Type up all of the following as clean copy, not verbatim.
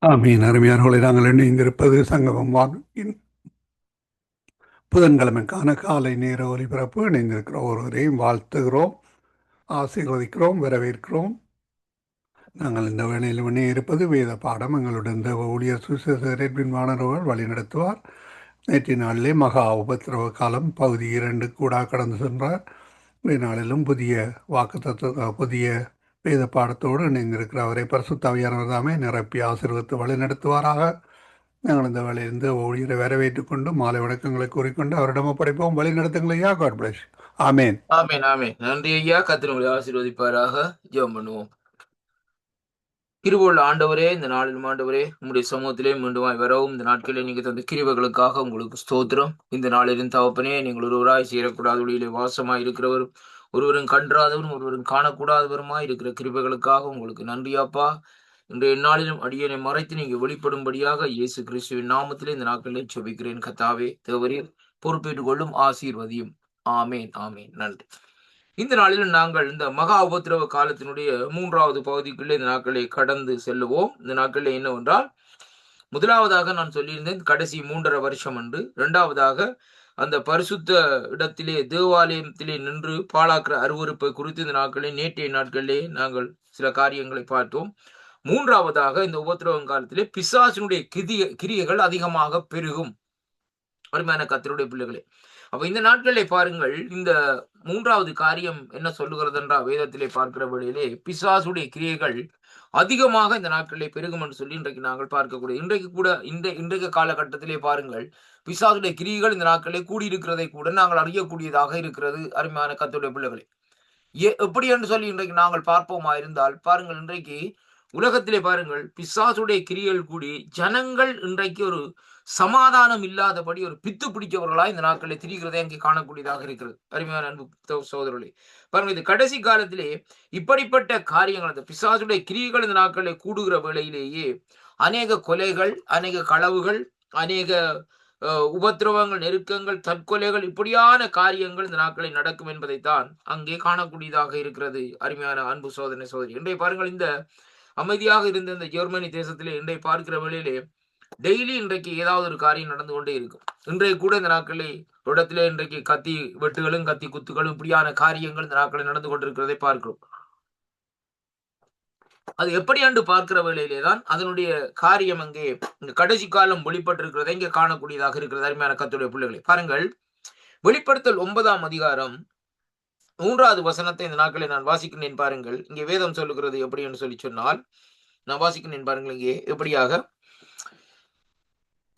ஆமீன். அருமையானவர்களை நாங்கள் இணைந்திருப்பது சங்கமம் வானொலியின் புதன்கிழமைக்கான காலை நேர ஒலிபரப்பு. இணைந்திருக்கிற ஒருவரையும் வாழ்த்துகிறோம், ஆசீர்வதிக்கிறோம், வரவேற்கிறோம். நாங்கள் இந்த வேளையில் இணையிருப்பது வேத பாடம். எங்களுடன் தேவ ஊழியர் சுவிசேஷர் எட்வின் மாணவர்கள் வழிநடத்துவார். நேற்றைய நாளிலே மகா உபத்திரவ காலம் பகுதி 2 கூட கடந்து சென்றார். இன்றைய நாளிலும் புதிய வாக்குத்தத்த புதிய வேத பாடத்தோடு இணைந்திருக்கிற அவரை பரிசுத்த ஆவியானவர் தாமே நிரப்பி ஆசீர்வதித்து வழிநடத்துவாராக. நாங்கள் இந்த வேலையிலிருந்து ஊழியரை வரவேற்றுக் கொண்டு மாலை வணக்கங்களை கூறிக்கொண்டு அவரிடம் ஒப்படைப்போம். வழி நடத்துங்களையா. God plus. ஆமேன். ஆமேன் ஆமேன். நன்றி ஐயா, கர்த்தர் உங்களை ஆசீர்வதிப்பாராக. ஜெபம் பண்ணுவோம். கிருபையுள்ள ஆண்டவரே, இந்த நாளிலும் ஆண்டவரே உங்களுடைய சமூகத்திலே மீண்டுமாய் வரவும் இந்த நாட்களில் நீங்க தந்த கிருபைகளுக்காக உங்களுக்கு ஸ்தோத்திரம். இந்த நாளிலும் தகப்பனே, நீங்கள் ஒருவராய் சேரக்கூடாத ஒளியிலே வாசமாய் இருக்கிறவரும் ஒருவரும் கன்றாதவரும் ஒருவரும் காணக்கூடாதவருமாய் இருக்கிற கிருபைகளுக்காக உங்களுக்கு நன்றியாப்பா. இன்றைய நாளிலும் அடியனை மறைத்து நீங்க வெளிப்படும்படியாக இயேசு கிறிஸ்துவின் நாமத்திலே இந்த நாட்களிலே செபிக்கிறேன். கர்த்தாவே தேவரீர் பொறுப்பேற்றுக் கொள்ளும், ஆசீர்வதியும். ஆமேன் ஆமேன். நன்றி. இந்த நாளில் நாங்கள் இந்த மகா உபத்திரவ காலத்தினுடைய 3வது பகுதிக்குள்ளே இந்த நாட்களை கடந்து செல்லுவோம். இந்த நாட்களில் என்னவென்றால், முதலாவதாக நான் சொல்லியிருந்தேன் கடைசி 3.5 வருஷம் என்று. 2வதாக அந்த பரிசுத்த இடத்திலே தேவாலயத்திலே நின்று பாழாக்கிற அருவருப்பை குறித்து இந்த நாட்களில் நேற்றைய நாட்களிலே நாங்கள் சில காரியங்களை பார்த்தோம். 3வதாக இந்த உபத்திரவம் காலத்திலே பிசாசினுடைய கிரியைகள் அதிகமாக பெருகும். அருமையான கர்த்தருடைய பிள்ளைகளே, அப்ப இந்த நாட்களிலே பாருங்கள், இந்த 3வது காரியம் என்ன சொல்லுகிறது என்றால், வேதத்திலே பார்க்கிற வழியிலே பிசாசுடைய கிரியைகள் அதிகமாக இந்த நாட்களிலே பெருகும் என்று சொல்லி இன்றைக்கு நாங்கள் பார்க்கக்கூடிய இன்றைக்கு கூட இன்றைக்கு காலகட்டத்திலே பாருங்கள், பிசாசுடைய கிரியைகள் இந்த நாட்களிலே கூடியிருக்கிறதை கூட நாங்கள் அறியக்கூடியதாக இருக்கிறது. அருமையான கர்த்தருடைய பிள்ளைகளே, எப்படி என்று சொல்லி இன்றைக்கு நாங்கள் பார்ப்போமா இருந்தால் பாருங்கள், இன்றைக்கு உலகத்திலே பாருங்கள் பிசாசுடைய கிரியைகள் கூடி ஜனங்கள் இன்றைக்கு ஒரு சமாதானம் இல்லாதபடி ஒரு பித்து பிடிச்சவர்களாய் இந்த நாட்களில் திரிகிறதை அங்கே காணக்கூடியதாக இருக்கிறது. அருமையான அன்பு சகோதரர்களே, பாருங்க, இது கடைசி காலத்திலே இப்படிப்பட்ட காரியங்கள், அந்த பிசாசுடைய கிரியைகள் இந்த நாட்களில் கூடுகிற வேளையிலேயே அநேக கொலைகள், அநேக களவுகள், அநேக உபத்திரவங்கள், நெருக்கங்கள், தற்கொலைகள், இப்படியான காரியங்கள் இந்த நாட்களில் நடக்கும் என்பதைத்தான் அங்கே காணக்கூடியதாக இருக்கிறது. அருமையான அன்பு சோதனை சோதரி, இன்றைய பாருங்கள், இந்த அமைதியாக இருந்த இந்த ஜெர்மனி தேசத்திலே இன்றைய பார்க்கிற வேளையிலே டெய்லி இன்றைக்கு ஏதாவது ஒரு காரியம் நடந்து கொண்டே இருக்கும். இன்றைய கூட இந்த நாட்களில் இடத்திலே இன்றைக்கு கத்தி வெட்டுகளும் கத்தி குத்துகளும் இப்படியான காரியங்கள் இந்த நாட்களில் நடந்து கொண்டிருக்கிறதை பார்க்கிறோம். அது எப்படி என்று பார்க்கிற வேளையிலேதான் அதனுடைய காரியம் அங்கே இந்த கடைசி காலம் வெளிப்பட்டிருக்கிறதை இங்கே காணக்கூடியதாக இருக்கிறது. அருமையான கர்த்தருடைய பிள்ளைகளை பாருங்கள், வெளிப்படுத்தல் 9ஆம் அதிகாரம் 3வது வசனத்தை இந்த நாட்களில் நான் வாசிக்கிறேன். பாருங்கள், இங்கே வேதம் சொல்லுகிறது எப்படி என்று சொல்லி சொன்னால், நான் வாசிக்கிறேன் பாருங்கள். இங்கே எப்படியாக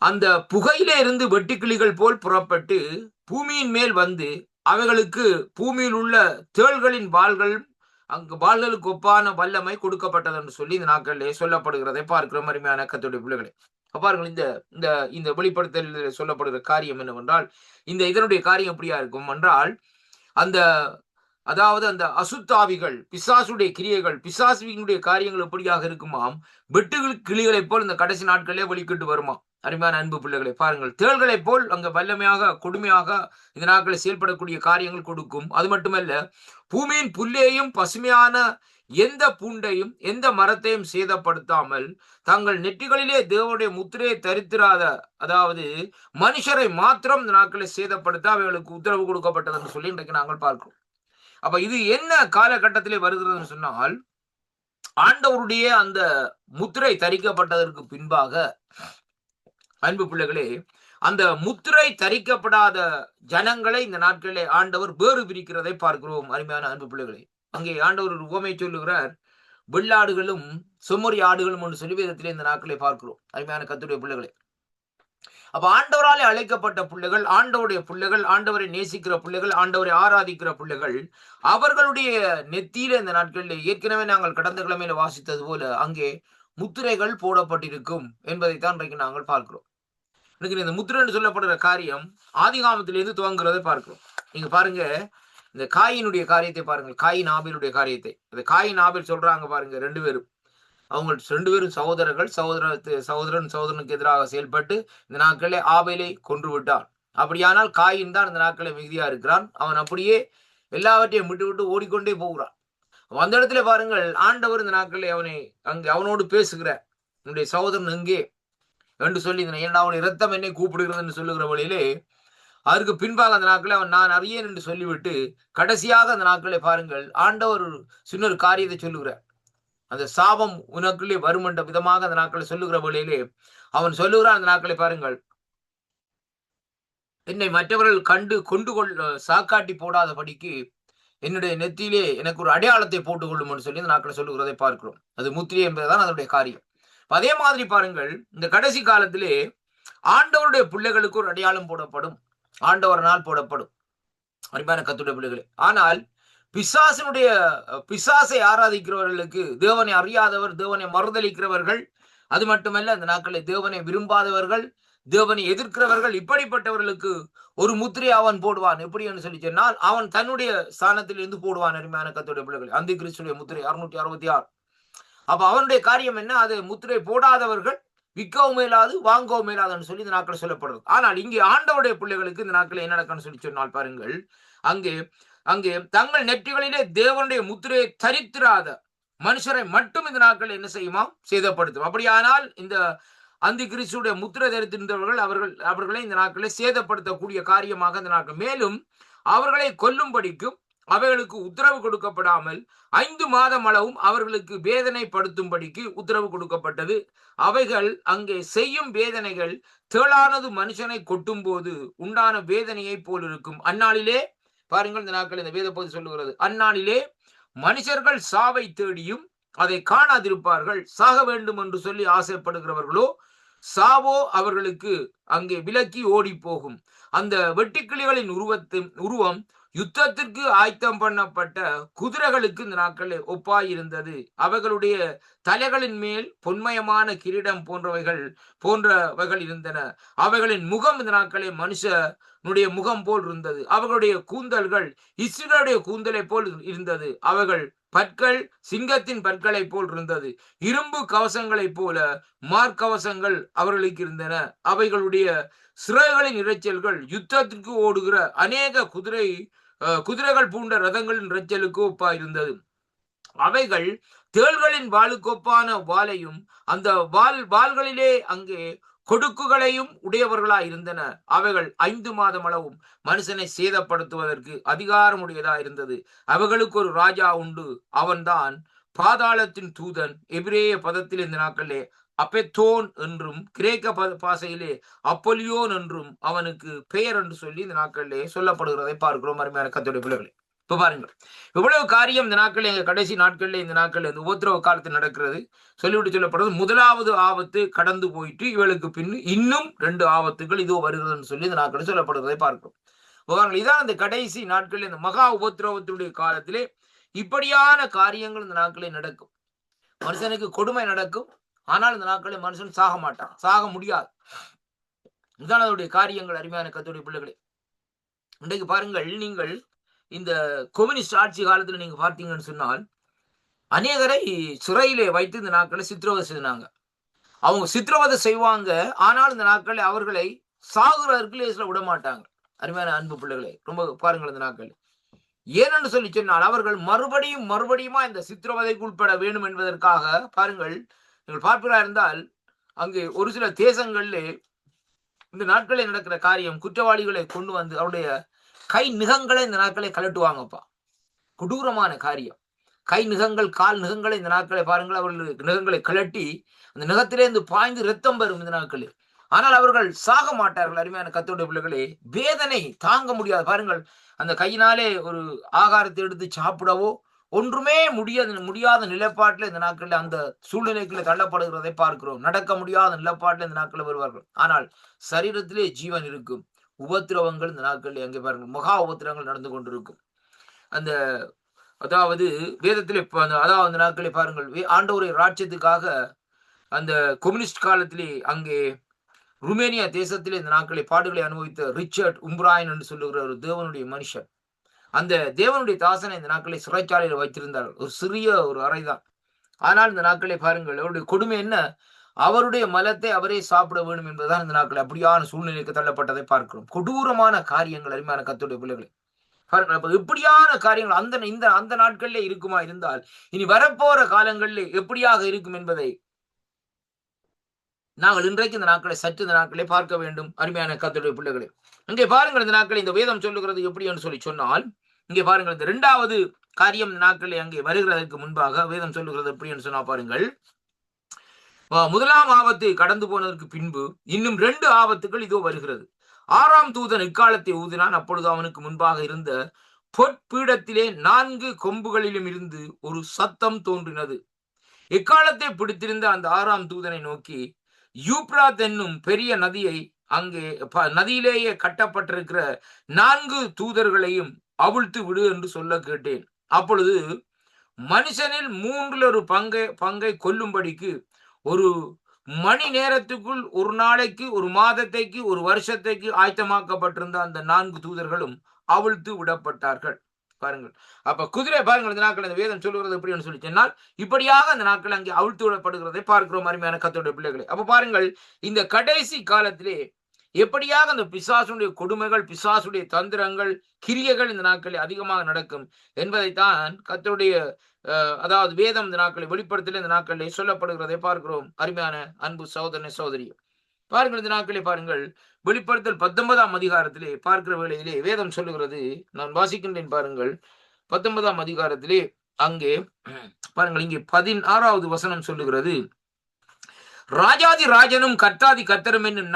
அந்த புகையில இருந்து வெட்டுக்கிளிகள் போல் புறப்பட்டு பூமியின் மேல் வந்து அவைகளுக்கு பூமியில் உள்ள தேள்களின் வாள்கள் அங்கு வாள்களுக்கு ஒப்பான வல்லமை கொடுக்கப்பட்டது என்று சொல்லி இந்த நாட்களிலே சொல்லப்படுகிறதை பார்க்கிற அருமையான கர்த்தருடைய பிள்ளைகளே. பாருங்கள், இந்த இந்த இந்த வெளிப்படுத்தலில் சொல்லப்படுகிற காரியம் என்னவென்றால், இதனுடைய காரியம் எப்படியா இருக்கும் என்றால், அந்த அதாவது அந்த அசுத்தாவிகள், பிசாசுடைய கிரியைகள், பிசாசுடைய காரியங்கள் எப்படியாக இருக்குமாம், வெட்டுகள் கிளிகளைப் போல் இந்த கடைசி நாட்களே வெளிக்கிட்டு வருமா. அருமையான அன்பு பிள்ளைகளை பாருங்கள், தேள்களைப் போல் அங்க வல்லமையாக கொடுமையாக இந்த நாட்களில் செயல்படக்கூடிய காரியங்கள் கொடுக்கும். அது மட்டுமல்ல, பூமியின் புல்லையும் பசுமையான எந்த பூண்டையும் எந்த மரத்தையும் சேதப்படுத்தாமல் தங்கள் நெற்றிகளிலே தேவனுடைய முத்திரையை தரித்திராத, அதாவது மனுஷரை மாத்திரம் இந்த நாட்களை சேதப்படுத்த அவைகளுக்கு உத்தரவு கொடுக்கப்பட்டது என்று சொல்லி இன்றைக்கு நாங்கள் பார்க்கிறோம். அப்ப இது என்ன காலகட்டத்திலே வருகிறதுன்னு சொன்னால், ஆண்டவருடைய அந்த முத்திரை தரிக்கப்பட்டதற்கு பின்பாக அன்பு பிள்ளைகளே, அந்த முத்திரை தரிக்கப்படாத ஜனங்களை இந்த நாட்களிலே ஆண்டவர் வேறு பிரிக்கிறதை பார்க்கிறோம். அருமையான அன்பு பிள்ளைகளே, அங்கே ஆண்டவர் ஒரு உவமை சொல்லுகிறார். வெள்ளாடுகளும் செம்மறி ஆடுகளும் என்று சொல்லி வேதத்திலே இந்த நாட்களை பார்க்கிறோம். அருமையான கர்த்தருடைய பிள்ளைகளே, அப்ப ஆண்டவராலே அழைக்கப்பட்ட பிள்ளைகள், ஆண்டவருடைய பிள்ளைகள், ஆண்டவரை நேசிக்கிற பிள்ளைகள், ஆண்டவரை ஆராதிக்கிற பிள்ளைகள், அவர்களுடைய நெத்தியில இந்த நாட்களில் ஏற்கனவே நாங்கள் கடந்த கிழமையில வாசித்தது போல அங்கே முத்திரைகள் போடப்பட்டிருக்கும் என்பதைத்தான் இன்றைக்கு நாங்கள் பார்க்கிறோம். இன்னைக்கு இந்த முத்திரை என்று சொல்லப்படுற காரியம் ஆதிகாமத்திலிருந்து துவங்குறதை பார்க்கிறோம். நீங்க பாருங்க, இந்த காயினுடைய காரியத்தை பாருங்கள், காயின் ஆபேலுடைய காரியத்தை. இந்த காயின் ஆபேல் சொல்றாங்க பாருங்க, 2 பேரும், அவங்க 2 பேரும் சகோதரர்கள். சகோதரன் சகோதரனுக்கு எதிராக செயல்பட்டு இந்த நாட்களிலே ஆபேலை கொன்று விட்டான். அப்படியானால் காயின் தான் இந்த நாட்களில் மிகுதியா இருக்கிறான். அவன் அப்படியே எல்லாவற்றையும் விட்டு விட்டு ஓடிக்கொண்டே போகிறான். அந்த இடத்துல பாருங்கள், ஆண்டவர் இந்த நாட்களில் அவனோடு பேசுகிற என்னுடைய சகோதரன் எங்கே என்று சொல்லி அவனுடைய இரத்தம் என்னை கூப்பிடுகிறது என்று சொல்லுகிற வழியிலே அதற்கு பின்பாக அந்த நாட்களை அவன் நான் அறியேன் என்று சொல்லிவிட்டு கடைசியாக அந்த நாட்களை பாருங்கள் ஆண்டவர் சின்ன ஒரு காரியத்தை சொல்லுகிறார். அந்த சாபம் உனக்குள்ளே வரும் என்ற விதமாக அந்த நாட்களை சொல்லுகிற வழியிலே அவன் சொல்லுகிறான். அந்த நாட்களை பாருங்கள், என்னை மற்றவர்கள் கண்டு கொண்டு சாக்காட்டி போடாதபடிக்கு என்னுடைய நெத்தியிலே எனக்கு ஒரு அடையாளத்தை போட்டுக் கொள்ளும் என்று சொல்லி இந்த நாட்களை சொல்லுகிறதை பார்க்கிறோம். அது முத்திரை என்பதுதான் அதனுடைய காரியம். அதே மாதிரி பாருங்கள், இந்த கடைசி காலத்திலே ஆண்டவருடைய பிள்ளைகளுக்கு ஒரு அடையாளம் போடப்படும், ஆண்டவரனால் போடப்படும் அருமையான கர்த்தருடைய பிள்ளைகளே. ஆனால் பிசாசை ஆராதிக்கிறவர்களுக்கு, தேவனை அறியாதவர், தேவனை மறுதளிக்கிறவர்கள், அது மட்டுமல்ல அந்த நாட்களை தேவனை விரும்பாதவர்கள், தேவனை எதிர்க்கிறவர்கள், இப்படிப்பட்டவர்களுக்கு ஒரு முத்திரை அவன் போடுவான். எப்படி என்று சொல்லி சொன்னால் அவன் தன்னுடைய ஸ்தானத்தில் இருந்து போடுவான். அருமையான கர்த்தருடைய பிள்ளைகள், அந்த கிறிஸ்துடைய முத்திரை 666. அப்ப அவனுடைய காரியம் என்ன? அது முத்திரை போடாதவர்கள் விற்கவும் மேலாது வாங்கவும் மேலாதுன்னு சொல்லி இந்த நாட்கள் சொல்லப்படுறது. ஆனால் இங்கே ஆண்டவருடைய பிள்ளைகளுக்கு இந்த நாட்கள் என்ன நடக்குன்னு சொல்லி சொன்னால் பாருங்கள், அங்கே அங்கே தங்கள் நெற்றிகளிலே தேவனுடைய முத்திரையை தரித்திராத மனுஷரை மட்டும் இந்த நாட்கள் என்ன செய்யுமா? சேதப்படுத்தும். அப்படியானால் இந்த அந்த கிறிஸ்துடைய முத்திரை தரித்திருந்தவர்கள் அவர்களை இந்த நாட்களை சேதப்படுத்தக்கூடிய காரியமாக இந்த நாட்கள், மேலும் அவர்களை கொல்லும்படிக்கும் அவைகளுக்கு உத்தரவு கொடுக்கப்படாமல் 5 மாதம் அளவும் அவர்களுக்கு வேதனைப்படுத்தும்படிக்கு உத்தரவு கொடுக்கப்பட்டது. அவைகள் அங்கே செய்யும் வேதனைகள் தேளானது மனுஷனை கொட்டும் போது உண்டான வேதனையை போல் இருக்கும். அந்நாளிலே பாருங்கள், இந்த நாட்கள் இந்த வேத பகுதி சொல்லுகிறது, அந்நாளிலே மனுஷர்கள் சாவை தேடியும் அதை காணாதிருப்பார்கள். சாக வேண்டும் என்று சொல்லி ஆசைப்படுகிறவர்களோ சாவோ அவர்களுக்கு அங்கே விலக்கி ஓடி போகும். அந்த வெட்டுக்கிளிகளின் உருவம் யுத்தத்திற்கு ஆயத்தம் பண்ணப்பட்ட குதிரைகளுக்கு இந்த நாட்களில் ஒப்பாயிருந்தது. அவைகளுடைய தலைகளின் மேல் பொன்மயமான கிரீடம் போன்றவைகள் இருந்தன. அவைகளின் முகம் இந்த நாட்களில் மனுஷனுடைய முகம் போல் இருந்தது. அவர்களுடைய கூந்தல்கள் இஸ்ரவேலுடைய கூந்தலை போல் இருந்தது. அவைகள் பற்கள் சிங்கத்தின் பற்களை போல் இருந்தது. இரும்பு கவசங்களைப் போல மார்க்கவசங்கள் அவர்களுக்கு இருந்தன. அவைகளுடைய சிறைகளின் இரைச்சல்கள் யுத்தத்திற்கு ஓடுகிற அநேக குதிரைகள் பூண்ட ரதங்களின் இரைச்சலுக்கு ஒப்பா இருந்தது. அவைகள் தேள்களின் வாளுக்கொப்பான வாளையும் அந்த வாள்களிலே அங்கே கொடுக்குகளையும் உடையவர்களாய் இருந்தன. அவைகள் 5 மாதம் அளவும் மனுஷனை சேதப்படுத்துவதற்கு அதிகாரம் உடையதா இருந்தது. அவைகளுக்கு ஒரு ராஜா உண்டு, அவன்தான் பாதாளத்தின் தூதன். எபிரேய பதத்தில் இந்த நாட்களிலே அப்பெத்தோன் என்றும் கிரேக்க பாசையிலே அப்பொலியோன் என்றும் அவனுக்கு பெயர் என்று சொல்லி இந்த நாட்களிலே சொல்லப்படுகிறதை பார்க்கிறோம். அருமையான கர்த்தருடைய பிள்ளைகளே, இப்ப பாருங்கள், இவ்வளவு காரியம் இந்த நாட்கள் எங்க கடைசி நாட்கள்ல இந்த நாட்கள் இந்த உபத்திரவ காலத்தில் நடக்கிறது சொல்லிவிட்டு சொல்லப்படுறது. முதலாவது ஆபத்து கடந்து போயிட்டு இவளுக்கு பின் இன்னும் 2 ஆபத்துகள் இதோ வருகிறதுன்னு சொல்லி இந்த நாட்களில் சொல்லப்படுகிறதை பார்க்கிறோம். இதான் இந்த கடைசி நாட்களில் இந்த மகா உபத்திரவத்தினுடைய காலத்திலே இப்படியான காரியங்கள் இந்த நாட்களில் நடக்கும். மனுஷனுக்கு கொடுமை நடக்கும், ஆனால் இந்த நாட்களில் மனுஷன் சாக மாட்டான், சாக முடியாது. இதுதான் அதனுடைய காரியங்கள். அருமையான கர்த்தருடைய பிள்ளைகளே, இன்றைக்கு பாருங்கள், நீங்கள் இந்த கம்யூனிஸ்ட் ஆட்சி காலத்துல நீங்க பார்த்தீங்கன்னு சொன்னால் அநேகரை சிறையிலே வைத்து இந்த நாட்களை சித்திரவதை செய்தாங்க. அவங்க சித்திரவதை செய்வாங்க, ஆனால் இந்த நாட்களை அவர்களை சாகுற ரிலேஸ்ல விட மாட்டாங்க. அருமையான அன்பு பிள்ளைகளே, ரொம்ப பாருங்கள் இந்த நாட்கள் ஏனென்று சொல்லி சொன்னால் அவர்கள் மறுபடியுமா இந்த சித்திரவதைக்கு உட்பட வேண்டும் என்பதற்காக பாருங்கள், நீங்கள் பார்ப்பதா இருந்தால் அங்கே ஒரு சில தேசங்களிலே இந்த நாட்களில் நடக்கிற காரியம், குற்றவாளிகளை கொண்டு வந்து அவருடைய கை நிகங்களை இந்த நாட்களை கலட்டுவாங்கப்பா. கொடூரமான காரியம். கை நிகங்கள் கால் நிகங்களை இந்த நாட்களை பாருங்கள், அவர்கள் நிகங்களை கலட்டி அந்த நிகத்திலிருந்து பாய்ந்து ரத்தம் வரும் இந்த நாட்களில். ஆனால் அவர்கள் சாக மாட்டார்கள். அருமையான கர்த்தருடைய பிள்ளைகளே, வேதனை தாங்க முடியாது. பாருங்கள், அந்த கையினாலே ஒரு ஆகாரத்தை எடுத்து சாப்பிடவோ ஒன்றுமே முடியாத நிலைப்பாட்டில் இந்த நாட்களில் அந்த சூழ்நிலைக்குள்ள தள்ளப்படுகிறதை பார்க்கிறோம். நடக்க முடியாத நிலைப்பாட்டில் இந்த நாட்களில் வருவார்கள். ஆனால் சரீரத்திலே ஜீவன் இருக்கும். உபத்திரவங்கள் இந்த நாட்களில் எங்கே பாருங்கள், மகா உபத்திரவங்கள் நடந்து கொண்டிருக்கும். அந்த அதாவது வேதத்திலே அதாவது அந்த நாட்களை பாருங்கள், ஆண்டவருடைய ராஜ்யத்துக்காக அந்த கம்யூனிஸ்ட் காலத்திலே அங்கே ருமேனியா தேசத்திலே இந்த நாட்களை பாடுகளை அனுபவித்த ரிச்சர்ட் உம்ப்ராயன் என்று சொல்லுகிற ஒரு தேவனுடைய மனுஷன், அந்த தேவனுடைய தாசனை இந்த நாட்களை சிறைச்சாலையில் வைத்திருந்தார்கள். ஒரு சிறிய ஒரு அறைதான். ஆனால் இந்த நாட்களை பாருங்கள், அவருடைய கொடுமை என்ன, அவருடைய மலத்தை அவரே சாப்பிட வேண்டும் என்பதுதான் இந்த நாட்கள் அப்படியான சூழ்நிலைக்கு தள்ளப்பட்டதை பார்க்கிறோம். கொடூரமான காரியங்கள். அருமையான கர்த்தருடைய பிள்ளைகளை பாருங்கள், இப்படியான காரியங்கள் அந்த நாட்களிலே இருக்குமா இருந்தால் இனி வரப்போற காலங்களில் எப்படியாக இருக்கும் என்பதை நாங்கள் இன்றைக்கு இந்த நாட்களை சற்று இந்த நாட்களை பார்க்க வேண்டும். அருமையான கர்த்தருடைய பிள்ளைகளே, இங்கே பாருங்கள், இந்த நாட்களை இந்த வேதம் சொல்லுகிறது எப்படி என்று சொல்லி சொன்னால், இங்கே பாருங்கள், இந்த 2வது காரியம் இந்த நாட்களை அங்கே வருகிறதற்கு முன்பாக வேதம் சொல்லுகிறது எப்படி என்று சொன்னா பாருங்கள். 1ஆம் ஆபத்து கடந்து போனதற்கு பின்பு இன்னும் 2 ஆபத்துகள் இதோ வருகிறது. 6ஆம் தூதன் எக்காலத்தை ஊதினான். அப்பொழுது அவனுக்கு முன்பாக இருந்த பொற்பீடத்திலே 4 கொம்புகளிலும் இருந்து ஒரு சத்தம் தோன்றினது. எக்காலத்தை பிடித்திருந்த அந்த 6ஆம் தூதனை நோக்கி, யூப்ராத் என்னும் பெரிய நதியை, அங்கே நதியிலேயே கட்டப்பட்டிருக்கிற 4 தூதர்களையும் அவிழ்த்து விடு என்று சொல்ல கேட்டேன். அப்பொழுது மனுஷனில் 3 பங்கை கொல்லும்படிக்கு ஒரு மணி நேரத்துக்குள், ஒரு நாளைக்கு, ஒரு மாதத்தைக்கு, ஒரு வருஷத்தைக்கு ஆயத்தமாக்கப்பட்டிருந்த அந்த 4 தூதர்களும் அவிழ்த்து விடப்பட்டார்கள். பாருங்கள், அப்ப குதிரை பாருங்கள், இந்த நாட்கள் இந்த வேதம் சொல்லுகிறது எப்படி சொல்லி சொன்னால், இப்படியாக அந்த நாட்கள் அங்கே அவிழ்த்து விடப்படுகிறதை பார்க்கிறோம் அருமையான கர்த்தருடைய பிள்ளைகளை. அப்ப பாருங்கள், இந்த கடைசி காலத்திலே எப்படியாக அந்த பிசாசுடைய கொடுமைகள், பிசாசுடைய தந்திரங்கள், கிரியைகள் இந்த நாட்களில் அதிகமாக நடக்கும் என்பதைத்தான் கர்த்தருடைய அதாவது வேதம் இந்த நாட்களை வெளிப்படுத்தல இந்த நாட்களில் சொல்லப்படுகிறதை பார்க்கிறோம் அருமையான அன்பு சகோதரனே, சகோதரி. பாருங்கள், இந்த நாட்களை பாருங்கள், வெளிப்படுத்தல் 19ஆம் அதிகாரத்திலே பார்க்கிற வேளையிலே வேதம் சொல்லுகிறது. நான் வாசிக்கின்றேன் பாருங்கள். 19ஆம் அதிகாரத்திலே அங்கே பாருங்கள், இங்கே 16வது வசனம் சொல்லுகிறது, ராஜாதி ராஜனும் கர்த்தாதி கர்த்தரும் என்னும்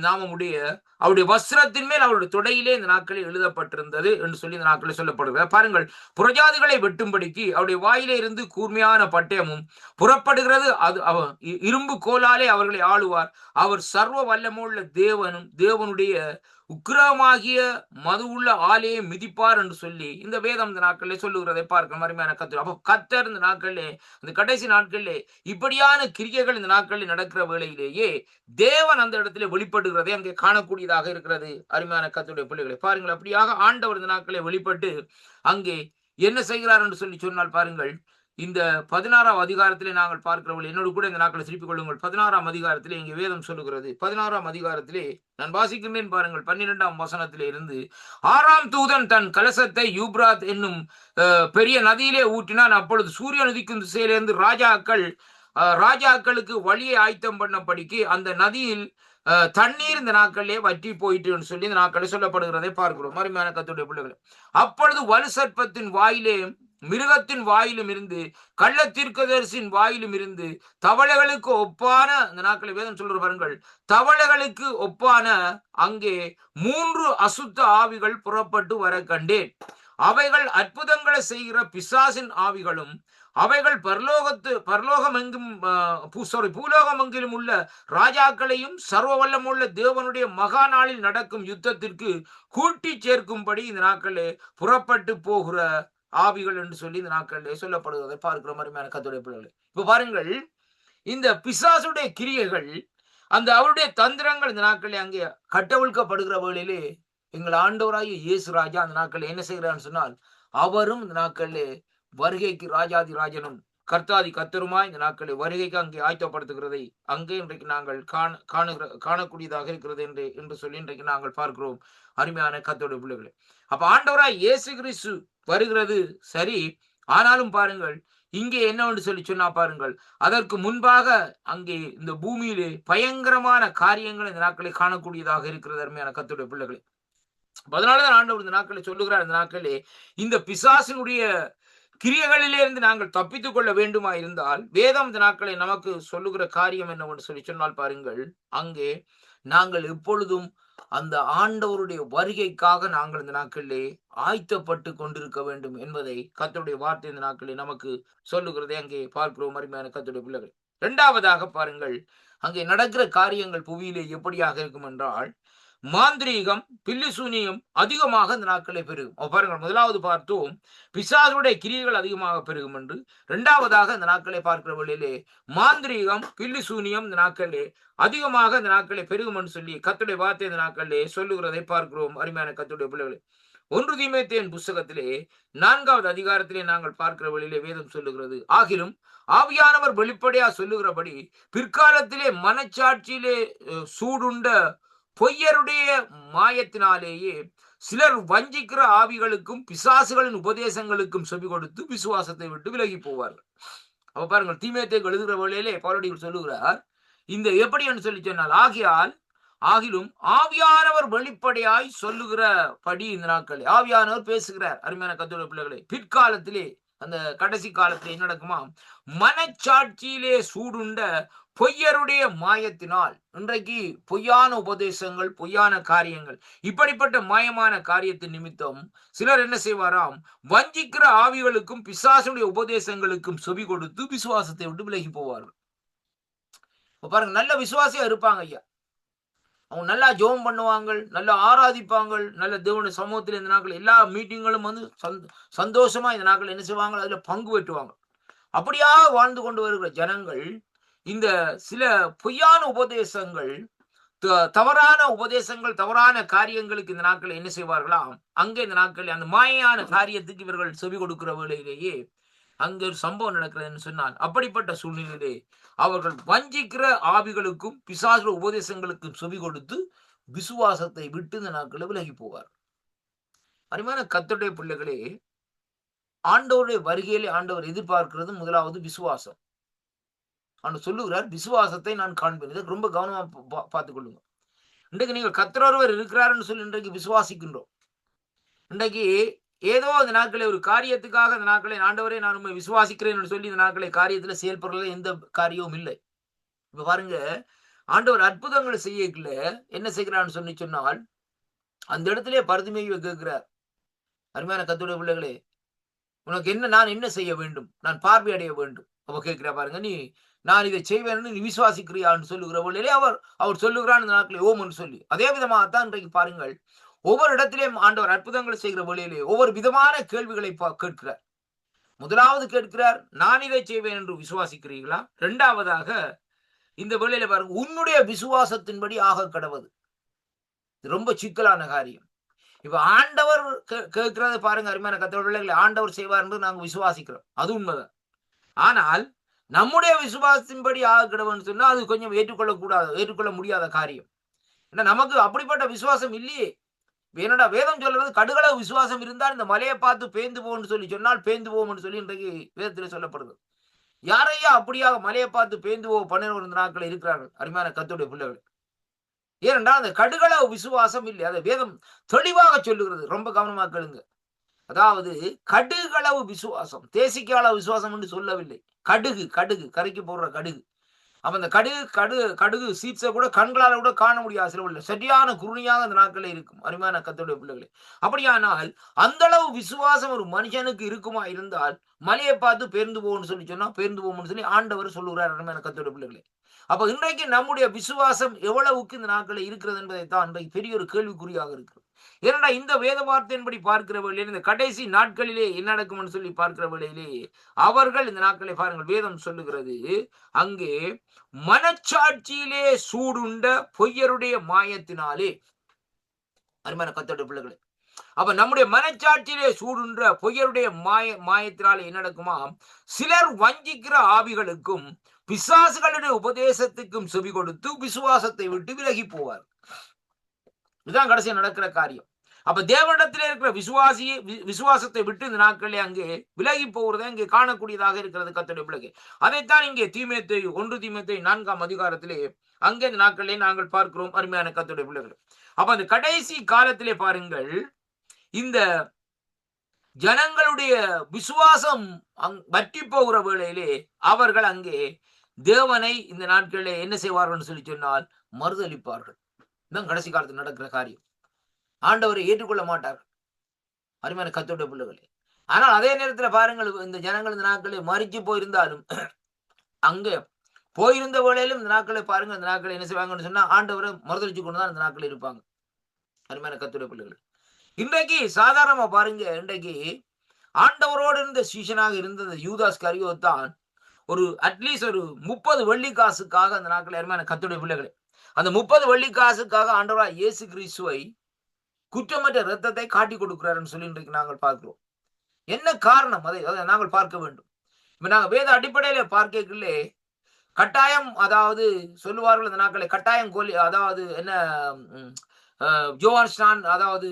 நாமமுடைய அவருடைய வஸ்திரத்தின் மேல் அவருடைய தொடையிலே இந்த நாட்களில் எழுதப்பட்டிருந்தது என்று சொல்லி இந்த நாட்களில் சொல்லப்படுகிறது. பாருங்கள், புறஜாதிகளை வெட்டும்படிக்கு அவருடைய வாயிலே இருந்து கூர்மையான பட்டயமும் புறப்படுகிறது. அது இரும்பு கோலாலே அவர்களை ஆளுவார். அவர் சர்வ வல்லமுள்ள தேவனுடைய உக்கிரமாகிய மது உள்ள ஆலையை மிதிப்பார் என்று சொல்லி இந்த வேதம் இந்த நாட்களிலே சொல்லுகிறதை பார்க்க அருமையான கர்த்தர். அப்போ கர்த்தர் இந்த நாட்களிலே, இந்த கடைசி நாட்களிலே இப்படியான கிரியைகள் இந்த நாட்களில் நடக்கிற வேளையிலேயே தேவன் அந்த இடத்திலே வெளிப்படுகிறதை அங்கே காணக்கூடியதாக இருக்கிறது அருமையான கர்த்தருடைய பிள்ளைகளை. பாருங்கள், அப்படியாக ஆண்டவர் இந்த நாட்களை வெளிப்பட்டு அங்கே என்ன செய்கிறார் என்று சொல்லி சொன்னால் பாருங்கள், இந்த 16ஆம் அதிகாரத்திலே நாங்கள் பார்க்கிறவர்கள் என்னோடு கூட இந்த நாட்களை திருப்பிக் கொள்ளுங்கள். 16ஆம் அதிகாரத்திலே இங்கே வேதம் சொல்லுகிறது. 16ஆம் அதிகாரத்திலே நான் வாசிக்கின்றேன் பாருங்கள். 12ஆம் வசனத்திலே இருந்து, 6ஆம் தூதன் தன் கலசத்தை யூப்ராத் என்னும் பெரிய நதியிலே ஊற்றினான். அப்பொழுது சூரியன் உதிக்கும் திசையிலிருந்து ராஜாக்களுக்கு வழியை ஆயத்தம் பண்ணபடிக்கு அந்த நதியில் தண்ணீர் இந்த நாட்களிலே வற்றி போயிட்டு சொல்லி இந்த நாட்களில் சொல்லப்படுகிறதை பார்க்கிறோம் அருமையான கர்த்தருடைய பிள்ளைகளை. அப்பொழுது வலு சர்ப்பத்தின் வாயிலே, மிருகத்தின் வாயிலும் இருந்து, கள்ள தீர்க்கதரிசியின் வாயிலும் இருந்து தவளைகளுக்கு ஒப்பான, இந்த நாட்களை வேதம் சொல்ற பாருங்கள், தவளைகளுக்கு ஒப்பான அங்கே 3 அசுத்த ஆவிகள் புறப்பட்டு வர கண்டேன். அவைகள் அற்புதங்களை செய்கிற பிசாசின் ஆவிகளும், அவைகள் பூலோகமெங்கிலும் உள்ள ராஜாக்களையும் சர்வ வல்லமுள்ள தேவனுடைய மகா நாளில் நடக்கும் யுத்தத்திற்கு கூட்டி சேர்க்கும்படி இந்த நாட்களே புறப்பட்டு போகிற ஆவிகள் என்று சொல்லி இந்த நாட்களிலே சொல்லப்படுவதை பார்க்கிற மாதிரியான கர்த்தருடைய பிள்ளைகளே. இப்ப பாருங்கள், இந்த பிசாசுடைய கிரியைகள், அந்த அவருடைய தந்திரங்கள் இந்த நாட்களில் அங்கே கட்டவிழ்க்கப்படுகிற வேளையிலே எங்கள் ஆண்டவராகிய இயேசு ராஜா அந்த நாட்களில் என்ன செய்கிறான்னு சொன்னால், அவரும் இந்த நாட்களிலே வருகைக்கு ராஜாதி ராஜனும் கர்த்தாதி கர்த்தருமாய் இந்த நாட்களில் வருகைக்கு அங்கே ஆயத்தப்படுத்துகிறதை அங்கே இன்றைக்கு நாங்கள் காணக்கூடியதாக இருக்கிறது என்று சொல்லி இன்றைக்கு நாங்கள் பார்க்கிறோம் அருமையான கர்த்தருடைய பிள்ளைகளை. அப்ப ஆண்டவராய் இயேசு கிறிஸ்து வருகிறது சரி, ஆனாலும் பாருங்கள், இங்கே என்னவென்று சொல்லி சொன்னா பாருங்கள், அதற்கு முன்பாக அங்கே இந்த பூமியிலே பயங்கரமான காரியங்கள் இந்த நாட்களை காணக்கூடியதாக இருக்கிறது அருமையான கர்த்தருடைய பிள்ளைகளை. அதனாலதான் ஆண்டவர் இந்த நாட்களை சொல்லுகிறார், இந்த நாட்களே இந்த பிசாசினுடைய கிரியைகளிலே இருந்து நாங்கள் தப்பித்துக் கொள்ள வேண்டுமா இருந்தால் வேதம் இந்த நாட்களை நமக்கு சொல்லுகிற காரியம் என்னவென்று சொல்லி சொன்னால் பாருங்கள், அங்கே நாங்கள் எப்பொழுதும் அந்த ஆண்டவருடைய வருகைக்காக நாங்கள் இந்த நாட்களிலே ஆயத்தப்பட்டு கொண்டிருக்க வேண்டும் என்பதை கர்த்தருடைய வார்த்தை இந்த நாட்களில் நமக்கு சொல்லுகிறதை அங்கே பார்க்கிறோம் அருமையான கர்த்தருடைய பிள்ளைகள். 2வதாக பாருங்கள், அங்கே நடக்கிற காரியங்கள் புவியிலே எப்படியாக இருக்கும் என்றால், மாந்திரீகம், பில்லிசூனியம் அதிகமாக இந்த நாட்களை பெருகும். பாருங்கள், முதலாவது பார்த்தோம் பிசாசுடைய கிரியைகள் அதிகமாக பெருகும் என்று. 2வதாக இந்த நாட்களை பார்க்கிற வழியிலே மாந்திரீகம், பில்லிசூனியம் இந்த நாட்களிலே அதிகமாக இந்த நாட்களை பெருகும் என்று சொல்லி கர்த்தருடைய வார்த்தை இந்த நாட்களிலே சொல்லுகிறதை பார்க்கிறோம் அருமையான கர்த்தருடைய பிள்ளைகளை. 1 தீமோத்தேயுவின் புஸ்தகத்திலே 4வது அதிகாரத்திலே நாங்கள் பார்க்கிற வழியிலே வேதம் சொல்லுகிறது, ஆகிலும் ஆவியானவர் வெளிப்படையா சொல்லுகிறபடி பிற்காலத்திலே மனச்சாட்சியிலே சூடுண்ட பொய்யருடைய மாயத்தினாலேயே சிலர் வஞ்சிக்கிற ஆவிகளுக்கும் பிசாசுகளின் உபதேசங்களுக்கும் செவி கொடுத்து விசுவாசத்தை விட்டு விலகி போவார்கள். அப்ப பாருங்கள், தீமோத்தேயுக்கு எழுதுகிற வேளையிலே பவுலடிகள் சொல்லுகிறார், இந்த எப்படி என்று சொல்லி சொன்னால் ஆகிலும் ஆவியானவர் வெளிப்படையாய் சொல்லுகிற படி இந்த நாட்கள் ஆவியானவர் பேசுகிறார். அருமையான கர்த்தருடைய பிள்ளைகளே, பிற்காலத்திலே அந்த கடைசி காலத்தில் என்ன நடக்குமா? மனச்சாட்சியிலே சூடுண்ட பொய்யருடைய மாயத்தினால் இன்றைக்கு பொய்யான உபதேசங்கள், பொய்யான காரியங்கள், இப்படிப்பட்ட மாயமான காரியத்தின் நிமித்தம் சிலர் என்ன செய்வாராம்? வஞ்சிக்கிற ஆவிகளுக்கும் பிசாசுடைய உபதேசங்களுக்கும் செவி கொடுத்து விசுவாசத்தை விட்டு விலகி போவார்கள். பாருங்க, நல்ல விசுவாசியா இருப்பாங்க ஐயா, அவங்க நல்லா ஜெபம் பண்ணுவாங்க, நல்லா ஆராதிப்பாங்க, நல்ல தேவனுடைய சமூகத்தில் இந்த நாட்கள் எல்லா மீட்டிங்களும் வந்து சந்தோஷமா இந்த நாட்கள் என்ன செய்வாங்க? அதுல பங்கு பெற்றுவாங்க. அப்படியாக வாழ்ந்து கொண்டு வருகிற ஜனங்கள் இந்த சில பொய்யான உபதேசங்கள், தவறான உபதேசங்கள், தவறான காரியங்களுக்கு இந்த நாட்கள் என்ன செய்வார்களாம்? அங்கே இந்த நாட்கள் அந்த மாயான காரியத்துக்கு இவர்கள் செவி கொடுக்கிற வேளையிலேயே அங்க ஒரு சம்பவம் நடக்கிறதுன்னு சொன்னால், அப்படிப்பட்ட சூழ்நிலையிலே அவர்கள் வஞ்சிக்கிற ஆவிகளுக்கும் பிசாசு உபதேசங்களுக்கும் செவி கொடுத்து விசுவாசத்தை விட்டு இந்த நாட்களில் விலகி போவார். அருமையான கர்த்தருடைய பிள்ளைகளே, ஆண்டவருடைய வருகையிலே ஆண்டவர் எதிர்பார்க்கிறது முதலாவது விசுவாசம். ஆண்டவர் சொல்லுகிறார், விசுவாசத்தை நான் காண்பேன். இதை ரொம்ப கவனமா பார்த்துக் கொள்ளுங்க. இன்றைக்கு நீங்கள் கர்த்தர் ஒருவர் இருக்கிறாருன்னு சொல்லி இன்றைக்கு விசுவாசிக்கின்றோம். இன்றைக்கு ஏதோ இந்த நாட்களை ஒரு காரியத்துக்காக இந்த நாட்களை ஆண்டவரே நான் உண்மை விசுவாசிக்கிறேன் சொல்லி இந்த நாட்களை காரியத்துல செயல்படுறதுல எந்த காரியமும் இல்லை. இப்ப பாருங்க, ஆண்டவர் அற்புதங்களை செய்யல என்ன செய்கிறான்னு சொன்னால் அந்த இடத்திலே பரிதுமையை கேட்கிறார். அருமையான கர்த்தருடைய பிள்ளைகளே, உனக்கு என்ன, நான் என்ன செய்ய வேண்டும்? நான் பார்வை அடைய வேண்டும். அவ கேட்கிறா பாருங்க, நான் இதை செய்வேன் நீ விசுவாசிக்கிறியான்னு சொல்லுகிற வழியிலே அவர் சொல்லுகிறான் இந்த நாட்களை ஓம் என்று சொல்லி. அதே விதமாகத்தான் இன்றைக்கு பாருங்கள், ஒவ்வொரு இடத்திலேயும் ஆண்டவர் அற்புதங்களை செய்கிற வழியிலே ஒவ்வொரு விதமான கேள்விகளை கேட்கிறார். முதலாவது கேட்கிறார், நான் இதை செய்வேன் என்று விசுவாசிக்கிறீர்களா? இரண்டாவதாக இந்த வேளையில பாருங்க, உன்னுடைய விசுவாசத்தின்படி ஆக கடவது. ரொம்ப சிக்கலான காரியம். இப்ப ஆண்டவர் கேட்கிறது பாருங்க, அருமையான கர்த்தருடைய ஆண்டவர் செய்வார் என்று நாங்கள் விசுவாசிக்கிறோம், அது உண்மைதான். ஆனால் நம்முடைய விசுவாசத்தின்படி ஆக கடவுன்னு சொன்னா அது கொஞ்சம் ஏற்றுக்கொள்ள முடியாத காரியம். ஏன்னா நமக்கு அப்படிப்பட்ட விசுவாசம் இல்லையே. என்னடா வேதம் சொல்றது, கடுகளவு விசுவாசம் இருந்தால் இந்த மலையை பார்த்து பேந்து போன்னு சொல்லி சொன்னால் பேந்து போவோம்னு சொல்லி இன்றைக்கு வேதத்தில் சொல்லப்படுது. யாரையா அப்படியாக மலையை பார்த்து பேந்து போக 12 நாட்கள் இருக்கிறார்கள் அருமையான கர்த்தருடைய பிள்ளைகள். ஏனென்றால் அந்த கடுகளவு விசுவாசம் இல்லை. அதை வேதம் தெளிவாக சொல்லுகிறது. ரொம்ப கவனமாக கேளுங்க. அதாவது கடுகளவு விசுவாசம், தேசிக்க அளவு விசுவாசம் என்று சொல்லவில்லை. கடுகு கரைக்கு போடுற கடுகு. அப்ப அந்த கடுகு சீட்ஸை கூட கண்களால் கூட காண முடியாது. சில சரியான குருணியாக அந்த நாட்களில் இருக்கும் அருமையான கர்த்தருடைய பிள்ளைகளே. அப்படியானால் அந்த அளவு விசுவாசம் ஒரு மனுஷனுக்கு இருக்குமா இருந்தால் மலையை பார்த்து பேர்ந்து போவோம்னு சொல்லி சொன்னா பேர்ந்து போவோம்னு சொல்லி ஆண்டவர் சொல்லுகிறார் அருமையான கர்த்தருடைய பிள்ளைகளே. அப்ப இன்றைக்கு நம்முடைய விசுவாசம் எவ்வளவுக்கு இந்த நாட்களில் இருக்கிறது என்பதைத்தான் இன்றைக்கு பெரிய ஒரு கேள்விக்குறியாக இருக்கிறது. ஏனென்றா இந்த வேத வார்த்தையின்படி பார்க்கிற வேளையிலே இந்த கடைசி நாட்களிலே என்ன நடக்கும் சொல்லி பார்க்கிற வேளையிலே அவர்கள் இந்த நாட்களை பாருங்கள், வேதம் சொல்லுகிறது அங்கே மனச்சாட்சியிலே சூடுண்ட பொய்யருடைய மாயத்தினாலே. அருமையான கர்த்தருடைய பிள்ளைகளே, அப்ப நம்முடைய மனச்சாட்சியிலே சூடுன்ற பொய்யருடைய மாயத்தினாலே என்ன நடக்குமா? சிலர் வஞ்சிக்கிற ஆவிகளுக்கும் பிசாசுகளுடைய உபதேசத்துக்கும் செவி கொடுத்து விசுவாசத்தை விட்டு விலகி போவார். இதுதான் கடைசியா நடக்கிற காரியம். அப்ப தேவனிடத்திலே இருக்கிற விசுவாசத்தை விட்டு இந்த நாட்களே அங்கே விலகி போகிறத இங்கே காணக்கூடியதாக இருக்கிறது கர்த்தருடைய பிள்ளைகள். அதைத்தான் இங்கே 1 தீமோத்தேயு 4ஆம் அதிகாரத்திலே அங்கே இந்த நாட்களிலே நாங்கள் பார்க்கிறோம் அருமையான கர்த்தருடைய பிள்ளைகள். அப்ப அந்த கடைசி காலத்திலே பாருங்கள், இந்த ஜனங்களுடைய விசுவாசம் வற்றி போகிற வேளையிலே அவர்கள் அங்கே தேவனை இந்த நாட்களிலே என்ன செய்வார்கள் சொல்லி சொன்னால் மறுதளிப்பார்கள். இதுதான் கடைசி காலத்தில் நடக்கிற காரியம். ஆண்டவரை ஏற்றுக்கொள்ள மாட்டார்கள் அருமையான கர்த்தருடைய பிள்ளைகளே. ஆனால் அதே நேரத்தில் பாருங்கள், இந்த ஜனங்கள் இந்த நாட்களை மறிச்சு போயிருந்தாலும் அங்கே போயிருந்த வேளையிலும் இந்த நாட்களை பாருங்க, இந்த நாட்களை என்ன செய்வாங்கன்னு சொன்னா ஆண்டவரை மறுதளிச்சு கொண்டுதான் இந்த நாட்கள் இருப்பாங்க அருமையான கர்த்தருடைய பிள்ளைகள். இன்றைக்கு சாதாரணமா பாருங்க, இன்றைக்கு ஆண்டவரோடு இருந்த சீஷனாக இருந்தது யூதாஸ் கரியோத் தான் ஒரு அட்லீஸ்ட் ஒரு 30 வெள்ளி காசுக்காக அந்த நாட்கள் அருமையான கர்த்தருடைய பிள்ளைகளே, அந்த 30 வெள்ளி காசுக்காக ஆண்டவராய் இயேசு கிறிஸ்துவை குற்றமற்ற இரத்தத்தை காட்டி கொடுக்கிறாருன்னு சொல்லி இன்றைக்கு நாங்கள் பார்க்கிறோம். என்ன காரணம்? அதை நாங்கள் பார்க்க வேண்டும். இப்ப நாங்கள் வேத அடிப்படையில பார்க்கலே கட்டாயம், அதாவது சொல்லுவார்கள் இந்த நாட்களை கட்டாயம் அதாவது என்ன ஜோவான் ஸ்நான், அதாவது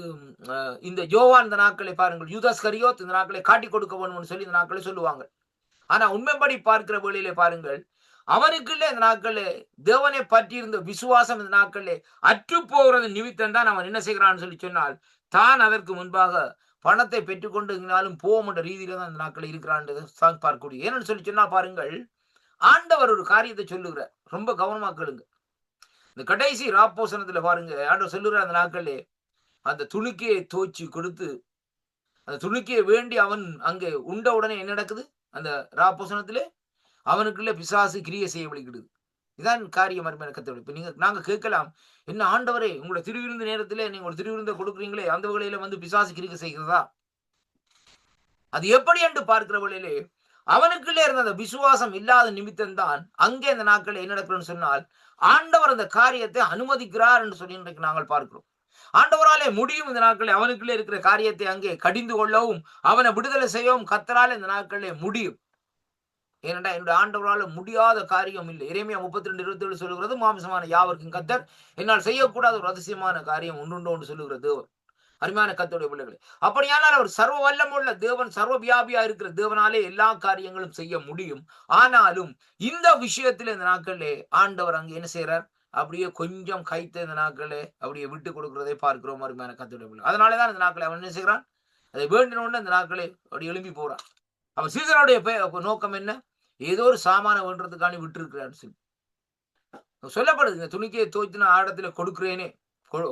இந்த ஜோவான் இந்த நாட்களை பாருங்கள், யூதாஸ் கரியோத் இந்த நாட்களை காட்டி கொடுக்க வேணும்னு சொல்லி இந்த நாட்களை சொல்லுவாங்க. ஆனா உண்மைப்படி பார்க்கிற வேளையிலே பாருங்கள், அவனுக்குள்ளே இந்த நாட்களே தேவனை பற்றி இருந்த விசுவாசம் இந்த நாட்களே அற்று போகிறது நிமித்தம் தான் அவன் என்ன செய்கிறான்னு சொல்லி சொன்னால் தான் அதற்கு முன்பாக பணத்தை பெற்றுக்கொண்டு போவோம் என்ற ரீதியில தான் இந்த நாட்கள் இருக்கிறான் பார்க்கக்கூடிய. ஏன்னு சொல்லி சொன்னா பாருங்கள், ஆண்டவர் ஒரு காரியத்தை சொல்லுகிறார், ரொம்ப கவனமா கேளுங்க. இந்த கடைசி ராப்போசனத்துல பாருங்க, ஆண்டவர் சொல்லுகிறார் அந்த நாட்களே அந்த துணிக்கையை தோச்சி கொடுத்து அந்த துணிக்கையை வேண்டி அவன் அங்கே உண்ட உடனே என்ன நடக்குது? அந்த ராப்போசனத்திலே அவனுக்குள்ள பிசாசு கிரியை செய்ய வழிகிடுது. இதான் காரியம் அருமையான கர்த்தர்களே. இப்ப நாங்க கேட்கலாம், என்ன ஆண்டவரே உங்களோட திருவிருந்து நேரத்திலே நீங்க ஒரு திருவிருந்தை கொடுக்குறீங்களே, அந்த வகையில வந்து பிசாசு கிரியை செய்கிறதா? அது எப்படி என்று பார்க்கிற வழியிலே அவனுக்குள்ளே இருந்த அந்த விசுவாசம் இல்லாத நிமித்தம் தான் அங்கே அந்த நாட்கள் என்ன நடக்குன்னு சொன்னால் ஆண்டவர் அந்த காரியத்தை அனுமதிக்கிறார் என்று சொல்லி இன்றைக்கு நாங்கள் பார்க்கிறோம். ஆண்டவராலே முடியும் இந்த நாட்களில் அவனுக்குள்ளே இருக்கிற காரியத்தை அங்கே கடிந்து கொள்ளவும் அவனை விடுதலை செய்யவும் கர்த்தரால் இந்த நாட்களிலே முடியும். ஏனென்றா என்னுடைய ஆண்டவரால் முடியாத காரியம் இல்லை. எரேமியா 32:27 சொல்லுகிறது, மாம்சமான யாவருக்கும் கர்த்தர் என்னால் செய்யக்கூடாத ஒரு அதிசயமான காரியம் உண்டுண்டோ என்று சொல்லுகிற தேவன். அருமையான கர்த்தருடைய பிள்ளைகளே, அப்படியானால் அவர் சர்வ வல்லமுள்ள தேவன், சர்வ வியாபியா இருக்கிற தேவனாலே எல்லா காரியங்களும் செய்ய முடியும். ஆனாலும் இந்த விஷயத்தில் இந்த நாட்களிலே ஆண்டவர் அங்கே என்ன செய்யறார்? அப்படியே கொஞ்சம் கைத்த இந்த நாட்களே அப்படியே விட்டு கொடுக்கிறதை பார்க்கிறோம் அருமையான கர்த்தருடைய பிள்ளை. அதனாலேதான் இந்த நாட்களை அவன் என்ன செய்கிறான்? அதை வேண்டினோன்னு இந்த நாட்களே அப்படி எழும்பி போறான். அவன் சீசனுடைய நோக்கம் என்ன? ஏதோ ஒரு சாமான வேண்டதுக்காண்டி விட்டு இருக்கிறான்னு சொல்லி சொல்லப்படுது. இந்த துணிக்கையை தோய்த்து நான் ஆடத்துல கொடுக்கிறேனே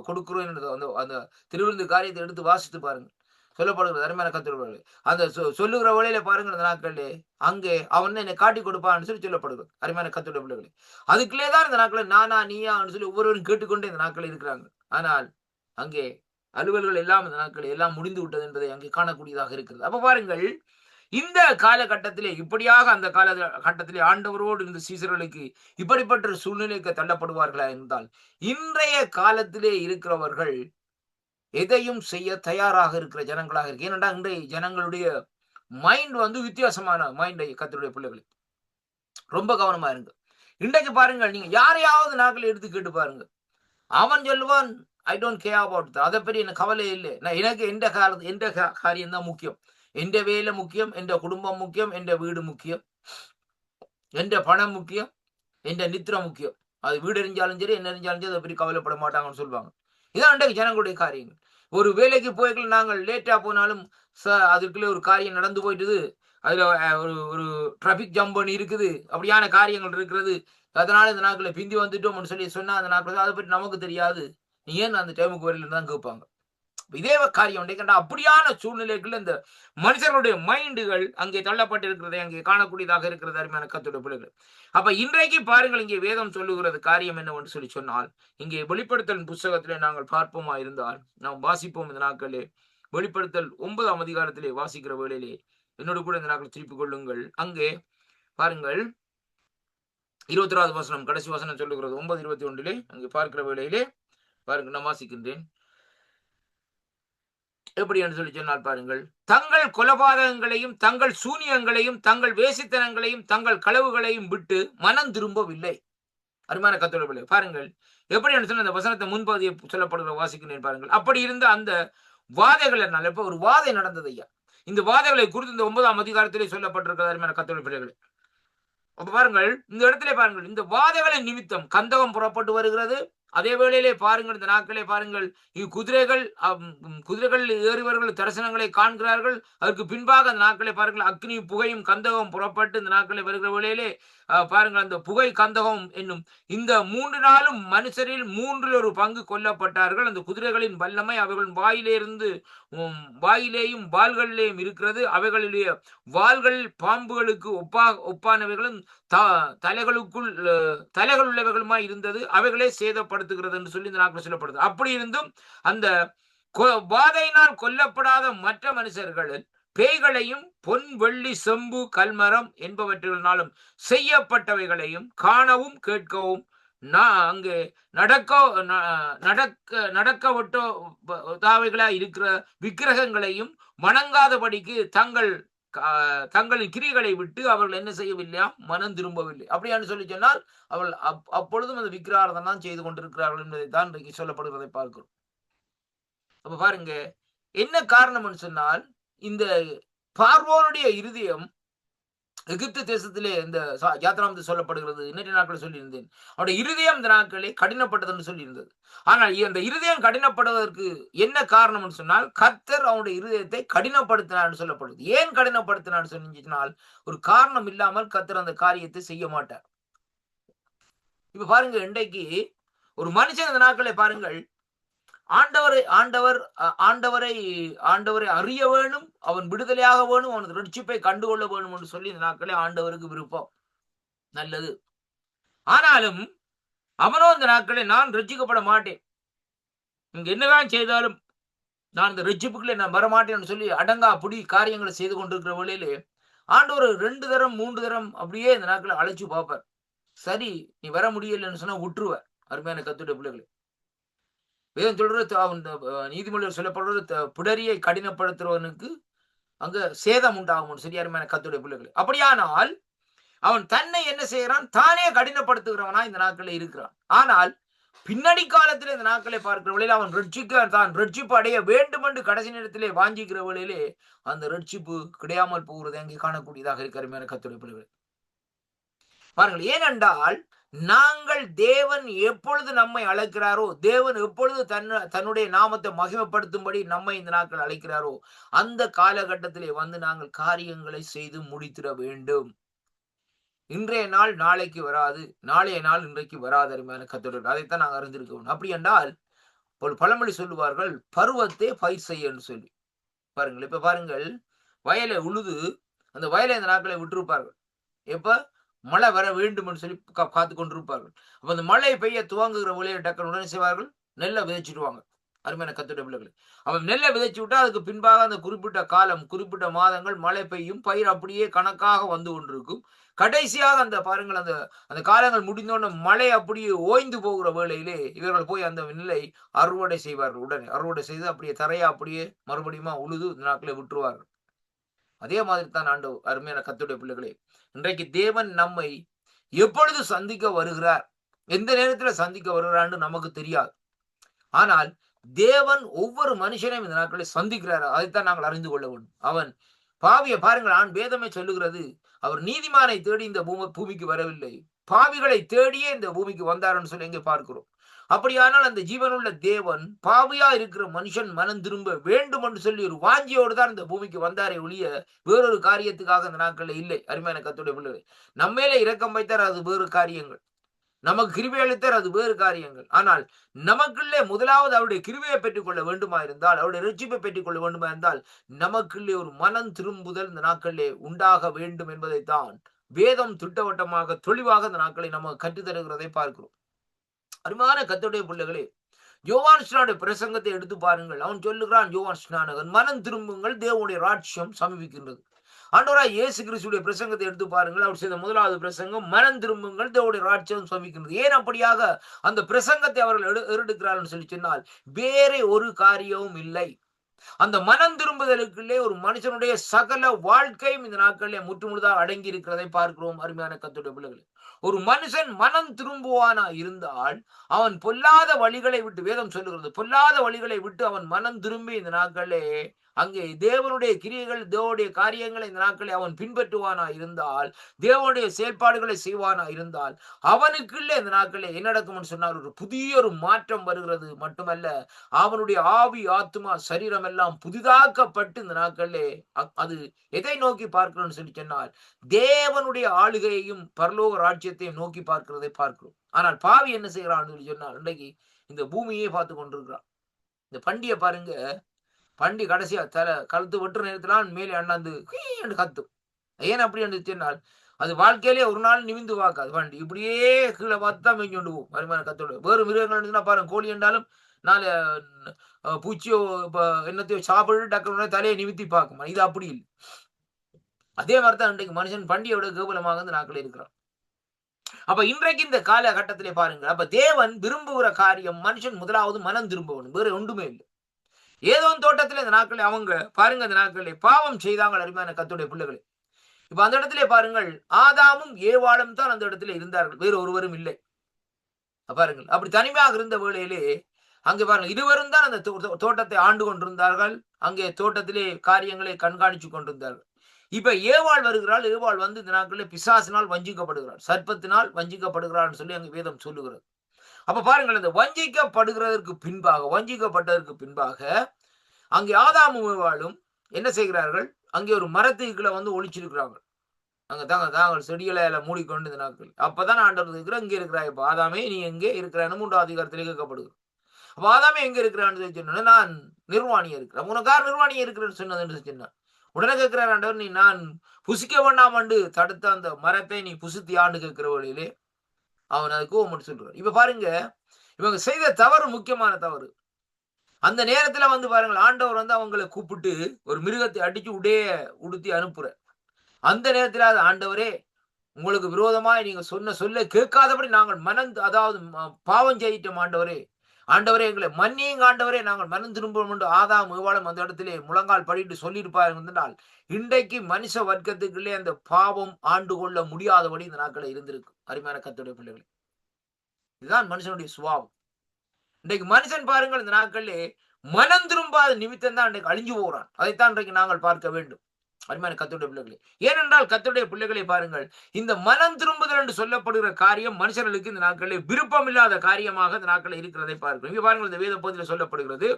கொடுக்கிறேன். அந்த அந்த திருவிருந்து காரியத்தை எடுத்து வாசித்து பாருங்க, சொல்லப்படுகிறது அருமையான கர்த்தருடைய. அந்த சொல்லுகிற வழியில பாருங்க, அந்த நாட்களே அங்கே அவன் என்னை காட்டி கொடுப்பான்னு சொல்லி சொல்லப்படுகிறது அருமையான கர்த்தருடைய பிள்ளைகளே. அதுக்குள்ளேதான் இந்த நாட்களில் நானா நீயான்னு சொல்லி ஒவ்வொருவரும் கேட்டுக்கொண்டே இந்த நாட்கள் இருக்கிறாங்க. ஆனால் அங்கே அலுவல்கள் எல்லாம் இந்த நாட்கள் எல்லாம் முடிந்து விட்டது என்பதை அங்கே காணக்கூடியதாக இருக்கிறது. அப்ப பாருங்கள், இந்த காலகட்டத்திலே இப்படியாக அந்த காலகட்டத்திலே ஆண்டவரோடு இருந்த சீசர்களுக்கு இப்படிப்பட்ட சூழ்நிலைக்கு தள்ளப்படுவார்களா என்றால், இன்றைய காலத்திலே இருக்கிறவர்கள் எதையும் செய்ய தயாராக இருக்கிற ஜனங்களாக இருக்கு. ஏனென்றால் இன்றைய ஜனங்களுடைய மைண்ட் வந்து வித்தியாசமான மைண்ட். கர்த்தருடைய பிள்ளைகள் ரொம்ப கவனமா இருங்க. இன்றைக்கு பாருங்கள், நீங்க யாரையாவது நாட்கள் எடுத்து கேட்டு பாருங்க, அவன் சொல்லுவான் ஐ டோன்ட் கேர் அபவுட், அதை பற்றி எனக்கு கவலை இல்லை, நான் எனக்கு எந்த காரியம் தான் முக்கியம், எந்த வேலை முக்கியம், எந்த குடும்பம் முக்கியம், எந்த வீடு முக்கியம், எந்த பணம் முக்கியம், எந்த நித்திரம் முக்கியம். அது வீடு எரிஞ்சாலும் சரி என்ன எரிஞ்சாலும் சரி அதை பற்றி கவலைப்பட மாட்டாங்கன்னு சொல்லுவாங்க. இதான் அன்றைக்கு ஜனங்களுடைய காரியங்கள். ஒரு வேலைக்கு போய்கள் நாங்கள் லேட்டா போனாலும் அதுக்குள்ளே ஒரு காரியம் நடந்து போயிட்டுது, அதுல ஒரு ஒரு டிராபிக் ஜம் பண்ணி இருக்குது, அப்படியான காரியங்கள் இருக்கிறது, அதனால இந்த நாட்களை பிந்தி வந்துட்டோம்னு சொல்லி சொன்னா அந்த நாட்கள் அதை பற்றி நமக்கு தெரியாது, நீ ஏன் அந்த டைமுக்கு வரலன்னு தான் கேட்பாங்க. இதே காரியம் அப்படியான சூழ்நிலைகள் இந்த மனுஷர்களுடைய மைண்டுகள் அங்கே தள்ளப்பட்டிருக்கிறதை அங்கே காணக்கூடியதாக இருக்கிறது அருமையான கர்த்தருடைய பிள்ளைகள். அப்ப இன்றைக்கு பாருங்கள், இங்கே வேதம் சொல்லுகிறது காரியம் என்னவென்று சொல்லி சொன்னால், இங்கே வெளிப்படுத்தல் புஸ்தகத்திலே நாங்கள் பார்ப்போமா இருந்தால் நாம் வாசிப்போம். இந்த நாட்களே வெளிப்படுத்தல் 9ஆம் அதிகாரத்திலே வாசிக்கிற வேளையிலே என்னோடு கூட இந்த நாட்கள் திருப்பிக் கொள்ளுங்கள். அங்கே பாருங்கள் 21வது வசனம், கடைசி வசனம் சொல்லுகிறது 9:21 அங்கே பார்க்கிற வேளையிலே பாருங்கள், நான் வாசிக்கின்றேன். எப்படி என்று சொல்லி சொன்னால் பாருங்கள், தங்கள் கொலபாதகங்களையும் தங்கள் சூனியங்களையும் தங்கள் வேசித்தனங்களையும் தங்கள் களவுகளையும் விட்டு மனம் திரும்பவில்லை. அருமையான கர்த்தருடைய பாருங்கள், எப்படி என்று சொன்ன அந்த வசனத்தை முன்பதியை சொல்லப்படுகிற வாசிக்கிறேன் பாருங்கள். அப்படி இருந்த அந்த வாதைகள் என்னால் இப்ப ஒரு வாதை நடந்தது ஐயா. இந்த வாதைகளை குறித்து இந்த 9ஆம் அதிகாரத்திலே சொல்லப்பட்டிருக்கிறது அருமையான கர்த்தருடைய பிள்ளைகளே. அப்ப பாருங்கள், இந்த இடத்திலே பாருங்கள், இந்த வாதைகளின் நிமித்தம் கந்தகம் புறப்பட்டு வருகிறது. அதே வேளையிலே பாருங்கள், இந்த நாட்களே பாருங்கள், குதிரைகள் ஏறிவர்கள் தரிசனங்களை காண்கிறார்கள். அதற்கு பின்பாக அந்த நாட்களை பாருங்கள், அக்னி புகையும் கந்தகம் புறப்பட்டு இந்த நாட்களை வருகிற வேளையிலே பாருங்கள், அந்த புகை கந்தகம் என்னும் இந்த 3 நாளும் மனுஷரில் 1/3 பங்கு கொல்லப்பட்டார்கள். அந்த குதிரைகளின் வல்லமை அவைகளின் வாயிலேயும் வாள்களிலேயும் இருக்கிறது. அவைகளுடைய வாள்கள் பாம்புகளுக்கு ஒப்பானவைகளும் தலைகள் உள்ளவைகளுமாய் இருந்தது. அவைகளே சேதப்படுத்துகிறது என்று சொல்லி இந்த நாட்கள் சொல்லப்படுது. அப்படி இருந்தும் அந்த வாதையினால் கொல்லப்படாத மற்ற மனுஷர்கள் பேய்களையும் பொன் வெள்ளி செம்பு கல்மரம் என்பவற்றினாலும் செய்யப்பட்டவைகளையும் காணவும் கேட்கவும் அங்கே நடக்கவட்டவைகளா இருக்கிற விக்கிரகங்களையும் வணங்காதபடிக்கு தங்களின் கிரிகளை விட்டு அவர்கள் என்ன செய்யவில்லையா? மனம் திரும்பவில்லை. அப்படியான்னு சொல்லி சொன்னால் அவர்கள் அப்பொழுதும் அந்த விக்கிரகாராதனை தான் செய்து கொண்டிருக்கிறார்கள் என்பதை தான் இன்றைக்கு சொல்லப்படுவதை பார்க்கிறோம். அப்ப பாருங்க, என்ன காரணம்னு சொன்னால், இந்த பார்வோனுடைய இருதயம் எகிப்து தேசத்திலே இந்த யாத்திராமத்தில் சொல்லப்படுகிறது. இன்னொரு நாட்கள் சொல்லியிருந்தேன். அவருடைய இருதயம் இந்த நாட்களே கடினப்பட்டது என்று சொல்லியிருந்தது. ஆனால் அந்த இருதயம் கடினப்படுவதற்கு என்ன காரணம் என்று சொன்னால், கர்த்தர் அவனுடைய இருதயத்தை கடினப்படுத்தினார் என்று சொல்லப்படுது. ஏன் கடினப்படுத்தினார் சொன்னால், ஒரு காரணம் இல்லாமல் கர்த்தர் அந்த காரியத்தை செய்ய மாட்டார். இப்ப பாருங்க, இன்றைக்கு ஒரு மனுஷன் இந்த நாட்களை பாருங்கள், ஆண்டவரை ஆண்டவர் ஆண்டவரை ஆண்டவரை அறிய வேணும், அவன் விடுதலையாக வேணும், அவனது ரட்சிப்பை கண்டுகொள்ள வேணும் என்று சொல்லி இந்த நாட்களே ஆண்டவருக்கு விருப்பம். நல்லது. ஆனாலும் அவனோ இந்த நாட்களை நான் ரட்சிக்கப்பட மாட்டேன், நீங்க என்னதான் செய்தாலும் நான் இந்த ரட்சிப்புக்குள்ளே நான் வரமாட்டேன்னு சொல்லி அடங்கா புடி காரியங்களை செய்து கொண்டிருக்கிற வேளையிலே ஆண்டவர் 2 தரம் 3 தரம் அப்படியே இந்த நாட்களை அழைச்சு பார்ப்பார். சரி, நீ வர முடியலன்னு சொன்னா விட்டுருவார். அருமையான கர்த்தருடைய பிள்ளைகளே, வேதம் சொல்றது நீதிமொழியில் சொல்லப்படுறது புடரியை கடினப்படுத்துறவனுக்கு அங்க சேதம் உண்டாகும். சரியா அருமையான கர்த்தருடைய பிள்ளைகளே, அப்படியானால் அவன் தன்னை என்ன செய்யறான், தானே கடினப்படுத்துகிறவனா இந்த நாட்களில் இருக்கிறான். ஆனால் பின்னணி காலத்தில் இந்த நாட்களை பார்க்கிற வழியில் அவன் தான் ரட்சிப்பு அடைய வேண்டும் என்று கடைசி நேரத்திலே வாஞ்சிக்கிற வழியிலே அந்த ரட்சிப்பு கிடையாமல் போகிறது அங்கே காணக்கூடியதாக இருக்கிற அருமையான கர்த்தருடைய பிள்ளைகளே. பாருங்கள், ஏனென்றால் நாங்கள் தேவன் எப்பொழுது நம்மை அழைக்கிறாரோ, தேவன் எப்பொழுது தன்னுடைய நாமத்தை மகிமைப்படுத்தும்படி நம்மை இந்த நாட்கள் அழைக்கிறாரோ, அந்த காலகட்டத்திலே வந்து நாங்கள் காரியங்களை செய்து முடித்திட வேண்டும். இன்றைய நாள் நாளைக்கு வராது, நாளைய நாள் இன்றைக்கு வராது. அருமையான கர்த்தருடைய, அதைத்தான் நாங்கள் அறிந்திருக்கோம். அப்படி என்றால் ஒரு பழமொழி சொல்லுவார்கள், பருவத்தை பயிர் செய்ய என்று சொல்லி. பாருங்கள், இப்ப பாருங்கள், வயலை உழுது அந்த வயலை இந்த நாட்களை விட்டிருப்பார்கள். எப்ப மழை வர வேண்டும் என்று சொல்லி காத்து கொண்டிருப்பார்கள். அப்ப அந்த மழை பெய்ய துவங்குகிற ஒளியை டக்குன்னு உடனே செய்வார்கள், நெல்லை விதைச்சிடுவாங்க. அருமையான கர்த்தருடைய பிள்ளைகளை, அவன் நெல்லை விதைச்சு விட்டா அதுக்கு பின்பாக அந்த குறிப்பிட்ட காலம், குறிப்பிட்ட மாதங்கள் மழை பெய்யும், பயிர் அப்படியே கணக்காக வந்து கொண்டிருக்கும். கடைசியாக அந்த பாருங்கள், அந்த அந்த காலங்கள் முடிந்தோடனே மழை அப்படியே ஓய்ந்து போகிற வேளையிலே இவர்கள் போய் அந்த நெல்லை அறுவடை செய்வார்கள். உடனே அறுவடை செய்து அப்படியே தரையா அப்படியே மறுபடியும் உழுது இந்த நாட்களை விட்டுருவார்கள். அதே மாதிரி தான் அருமையான கர்த்தருடைய பிள்ளைகளே, இன்றைக்கு தேவன் நம்மை எப்பொழுது சந்திக்க வருகிறார், எந்த நேரத்தில் சந்திக்க வருகிறான்னு நமக்கு தெரியாது. ஆனால் தேவன் ஒவ்வொரு மனுஷனையும் இந்த நாட்களில் சந்திக்கிறார். அதைத்தான் நாங்கள் அறிந்து கொள்ள வேண்டும். அவன் பாவியை பாருங்கள், வேதமே சொல்லுகிறது, அவர் நீதிமானை தேடி இந்த பூமிக்கு வரவில்லை, பாவிகளை தேடியே இந்த பூமிக்கு வந்தார்னு சொல்லி எங்கே பார்க்கிறோம். அப்படியானால் அந்த ஜீவனுள்ள தேவன் பாவியா இருக்கிற மனுஷன் மனம் திரும்ப வேண்டும் என்று சொல்லி ஒரு வாஞ்சியோடு தான் இந்த பூமிக்கு வந்தாரே ஒழிய வேறொரு காரியத்துக்காக இந்த நாட்களில் இல்லை. அருமையான கர்த்தருடைய பிள்ளைகளே, நம்மேலே இரக்கம் வைத்தார், அது வேறு காரியங்கள். நமக்கு கிருபை அளித்தார், அது வேறு காரியங்கள். ஆனால் நமக்குள்ளே முதலாவது அவருடைய கிருபையை பெற்றுக் கொள்ள வேண்டுமா இருந்தால், அவருடைய ரட்சிப்பை பெற்றுக் கொள்ள வேண்டுமா இருந்தால், நமக்குள்ளே ஒரு மனம் திரும்புதல் இந்த நாட்களிலே உண்டாக வேண்டும் என்பதைத்தான் வேதம் திட்டவட்டமாக தெளிவாக இந்த நாட்களை நம்ம கற்றுத்தருகிறதை பார்க்கிறோம். அருமையான கர்த்தருடைய பிள்ளைகளே, யோவான் ஸ்நானனுடைய பிரசங்கத்தை எடுத்து பாருங்கள். அவன் சொல்லுகிறான், யோவான் ஸ்நானகன், மனம் திரும்புங்கள், தேவனுடைய ராஜ்யம் சமீபிக்கின்றது. ஆண்டவராய் இயேசு கிறிஸ்துடைய பிரசங்கத்தை எடுத்து பாருங்கள். அவர் செய்த முதலாவது பிரசங்கம், மனம் திரும்புங்கள், தேவனுடைய ராஜ்யம் சமீபிக்கின்றது. ஏன் அப்படியாக அந்த பிரசங்கத்தை அவர்கள் எடுக்கிறார்கள் சொல்லி சொன்னால், வேற ஒரு காரியமும் இல்லை. அந்த மனம் திரும்புதலுக்குள்ளே ஒரு மனுஷனுடைய சகல வாழ்க்கையும் இந்த நாட்களிலே முற்றுமுழுதாக அடங்கி இருக்கிறதை பார்க்கிறோம். அருமையான கர்த்தருடைய பிள்ளைகளே, ஒரு மனுஷன் மனம் திரும்புவானா இருந்தால் அவன் பொல்லாத வழிகளை விட்டு, வேதம் சொல்லுகிறது, பொல்லாத வழிகளை விட்டு அவன் மனம் திரும்பி இந்த நாட்களே அங்கே தேவனுடைய கிரியைகள், தேவனுடைய காரியங்களை இந்த நாட்களை அவன் பின்பற்றுவானா இருந்தால், தேவனுடைய செயல்பாடுகளை செய்வானா இருந்தால், அவனுக்குள்ளே இந்த நாட்களே என்ன நடக்கும்னு சொன்னால், ஒரு புதிய ஒரு மாற்றம் வருகிறது. மட்டுமல்ல, அவனுடைய ஆவி, ஆத்மா, சரீரம் எல்லாம் புதிதாக்கப்பட்டு இந்த நாட்களே அது எதை நோக்கி பார்க்கிறோம்னு சொல்லி சொன்னால், தேவனுடைய ஆளுகையையும் பரலோக ராஜ்யத்தையும் நோக்கி பார்க்கிறதை பார்க்கிறோம். ஆனால் பாவி என்ன செய்யறான்னு சொல்லி சொன்னால், இன்றைக்கு இந்த பூமியே பார்த்து கொண்டிருக்கிறான். இந்த பண்டிகை பாருங்க, பண்டி கடைசியா கழுத்து வெட்டுற நேரத்திலாம் மேலே அண்ணாந்து என்று கத்தும். ஏன் அப்படி என்று சொன்னால், அது வாழ்க்கையிலே ஒரு நாள் நிமிந்து வாக்காது. வண்டி இப்படியே கீழே பார்த்து தான் மேய்ஞ்சு கொண்டு போகும். வருமான கத்தோடு வேறு மிருகங்கள் பாருங்க, கோழி என்றாலும் நாலு பூச்சியோ என்னத்தையோ சாப்பிட்டு டக்குனு தலையை நிமித்தி பார்க்கும். இது அப்படி இல்லை. அதே மாதிரிதான் இன்றைக்கு மனுஷன் பண்டிகையோட கேவலமாக நாட்கள் இருக்கிறான். அப்ப இன்றைக்கு இந்த காலகட்டத்திலே பாருங்க, அப்ப தேவன் விரும்புகிற காரியம், மனுஷன் முதலாவது மனம் திரும்பணும், வேற ஒன்றுமே இல்லை. ஏதோ தோட்டத்தில் இந்த நாட்களில் அவங்க பாருங்க, இந்த நாட்களில் பாவம் செய்தாங்க. அருமையான கர்த்தருடைய பிள்ளைகளே, இப்ப அந்த இடத்திலே பாருங்கள், ஆதாமும் ஏவாளும் தான் அந்த இடத்துல இருந்தார்கள், வேறு ஒருவரும் இல்லை. பாருங்கள், அப்படி தனிமையாக இருந்த வேளையிலே அங்கே பாருங்கள், இருவரும் தான் அந்த தோட்டத்தை ஆண்டு கொண்டிருந்தார்கள். அங்கே தோட்டத்திலே காரியங்களை கண்காணிச்சு கொண்டிருந்தார்கள். இப்ப ஏவாள் வருகிறாள். ஏவாள் வந்து இந்த நாட்களில் பிசாசினால் வஞ்சிக்கப்படுகிறாள், சர்ப்பத்தினால் வஞ்சிக்கப்படுகிறாள் சொல்லி அங்கு வேதம் சொல்லுகிறது. அப்ப பாருங்கள், இந்த வஞ்சிக்கப்பட்டதற்கு பின்பாக அங்கே ஆதாமும் ஏவாளும் என்ன செய்கிறார்கள்? அங்கே ஒரு மரத்துக்குள்ள வந்து ஒளிச்சிருக்கிறாங்க. அங்க தாங்கள் செடிகளை மூடிக்கொண்டு இந்த நாட்கள். அப்பதான் ஆண்டவர் இருக்கிற இங்க இருக்கிறாய். இப்ப ஆதாமே நீ எங்கே இருக்கிறான்னு 3வது அதிகாரத்திலே கேட்கப்படுகிறது. அப்ப ஆதாமே எங்க இருக்கிறான்னு சொன்னா, நான் நிர்வாணியா இருக்கிறேன். உனக்கு யார் நிர்வாணியா இருக்கிறேன்னு சொன்னதுன்னு சொன்னான். உடனே கேட்கிறார் ஆண்டவர், நீ நான் புசிக்க வேண்டாம் என்று தடுத்த அந்த மரத்தை நீ புசித்தியான்னு கேட்கிற வழியிலே அவன் அதுக்கு ஓமன்னு சொல்றார். இப்ப பாருங்க, இவங்க செய்த தவறு முக்கியமான தவறு. அந்த நேரத்துல வந்து பாருங்கள், ஆண்டவர் வந்து அவங்களை கூப்பிட்டு ஒரு மிருகத்தை அடிச்சு உடுத்தி அனுப்புற. அந்த நேரத்துல ஆண்டவரே, உங்களுக்கு விரோதமாய் நீங்க சொன்ன சொல்ல கேட்காதபடி நாங்கள் அதாவது பாவம் செய்யிட்டோம் ஆண்டவரே. ஆண்டவரே எங்களை மன்னியுங்க ஆண்டவரே, நாங்கள் மனம் திரும்புவோம் என்று ஆதாம் ஏவாளும் அந்த இடத்திலே முழங்கால் படிட்டு சொல்லியிருப்பார்கள் என்றால், இன்றைக்கு மனுஷ வர்க்கத்துக்குள்ளே அந்த பாவம் ஆண்டு கொள்ள முடியாதபடி இந்த நாட்களை இருந்திருக்கும். அருமையான கர்த்தருடைய பிள்ளைகளே, இதுதான் மனுஷனுடைய சுபாவம். இன்றைக்கு மனுஷன் பாருங்கள், இந்த நாட்களிலே மனம் திரும்பாத நிமித்தம் தான் இன்றைக்கு அழிஞ்சு போகிறான். அதைத்தான் இன்றைக்கு நாங்கள் பார்க்க வேண்டும். அருமையான கர்த்தருடைய பிள்ளைகளே, ஏனென்றால் கர்த்தருடைய பிள்ளைகளை பாருங்கள், இந்த மனம் திரும்புதல் என்று சொல்லப்படுகிற காரியம் மனுஷர்களுக்கு இந்த நாட்களில் விருப்பம் இல்லாத காரியமாக இந்த நாட்களில் இருக்கிறதை பார்க்கிறோம். இங்க பாருங்கள், இந்த வேத பகுதியில் சொல்லப்படுகிறது.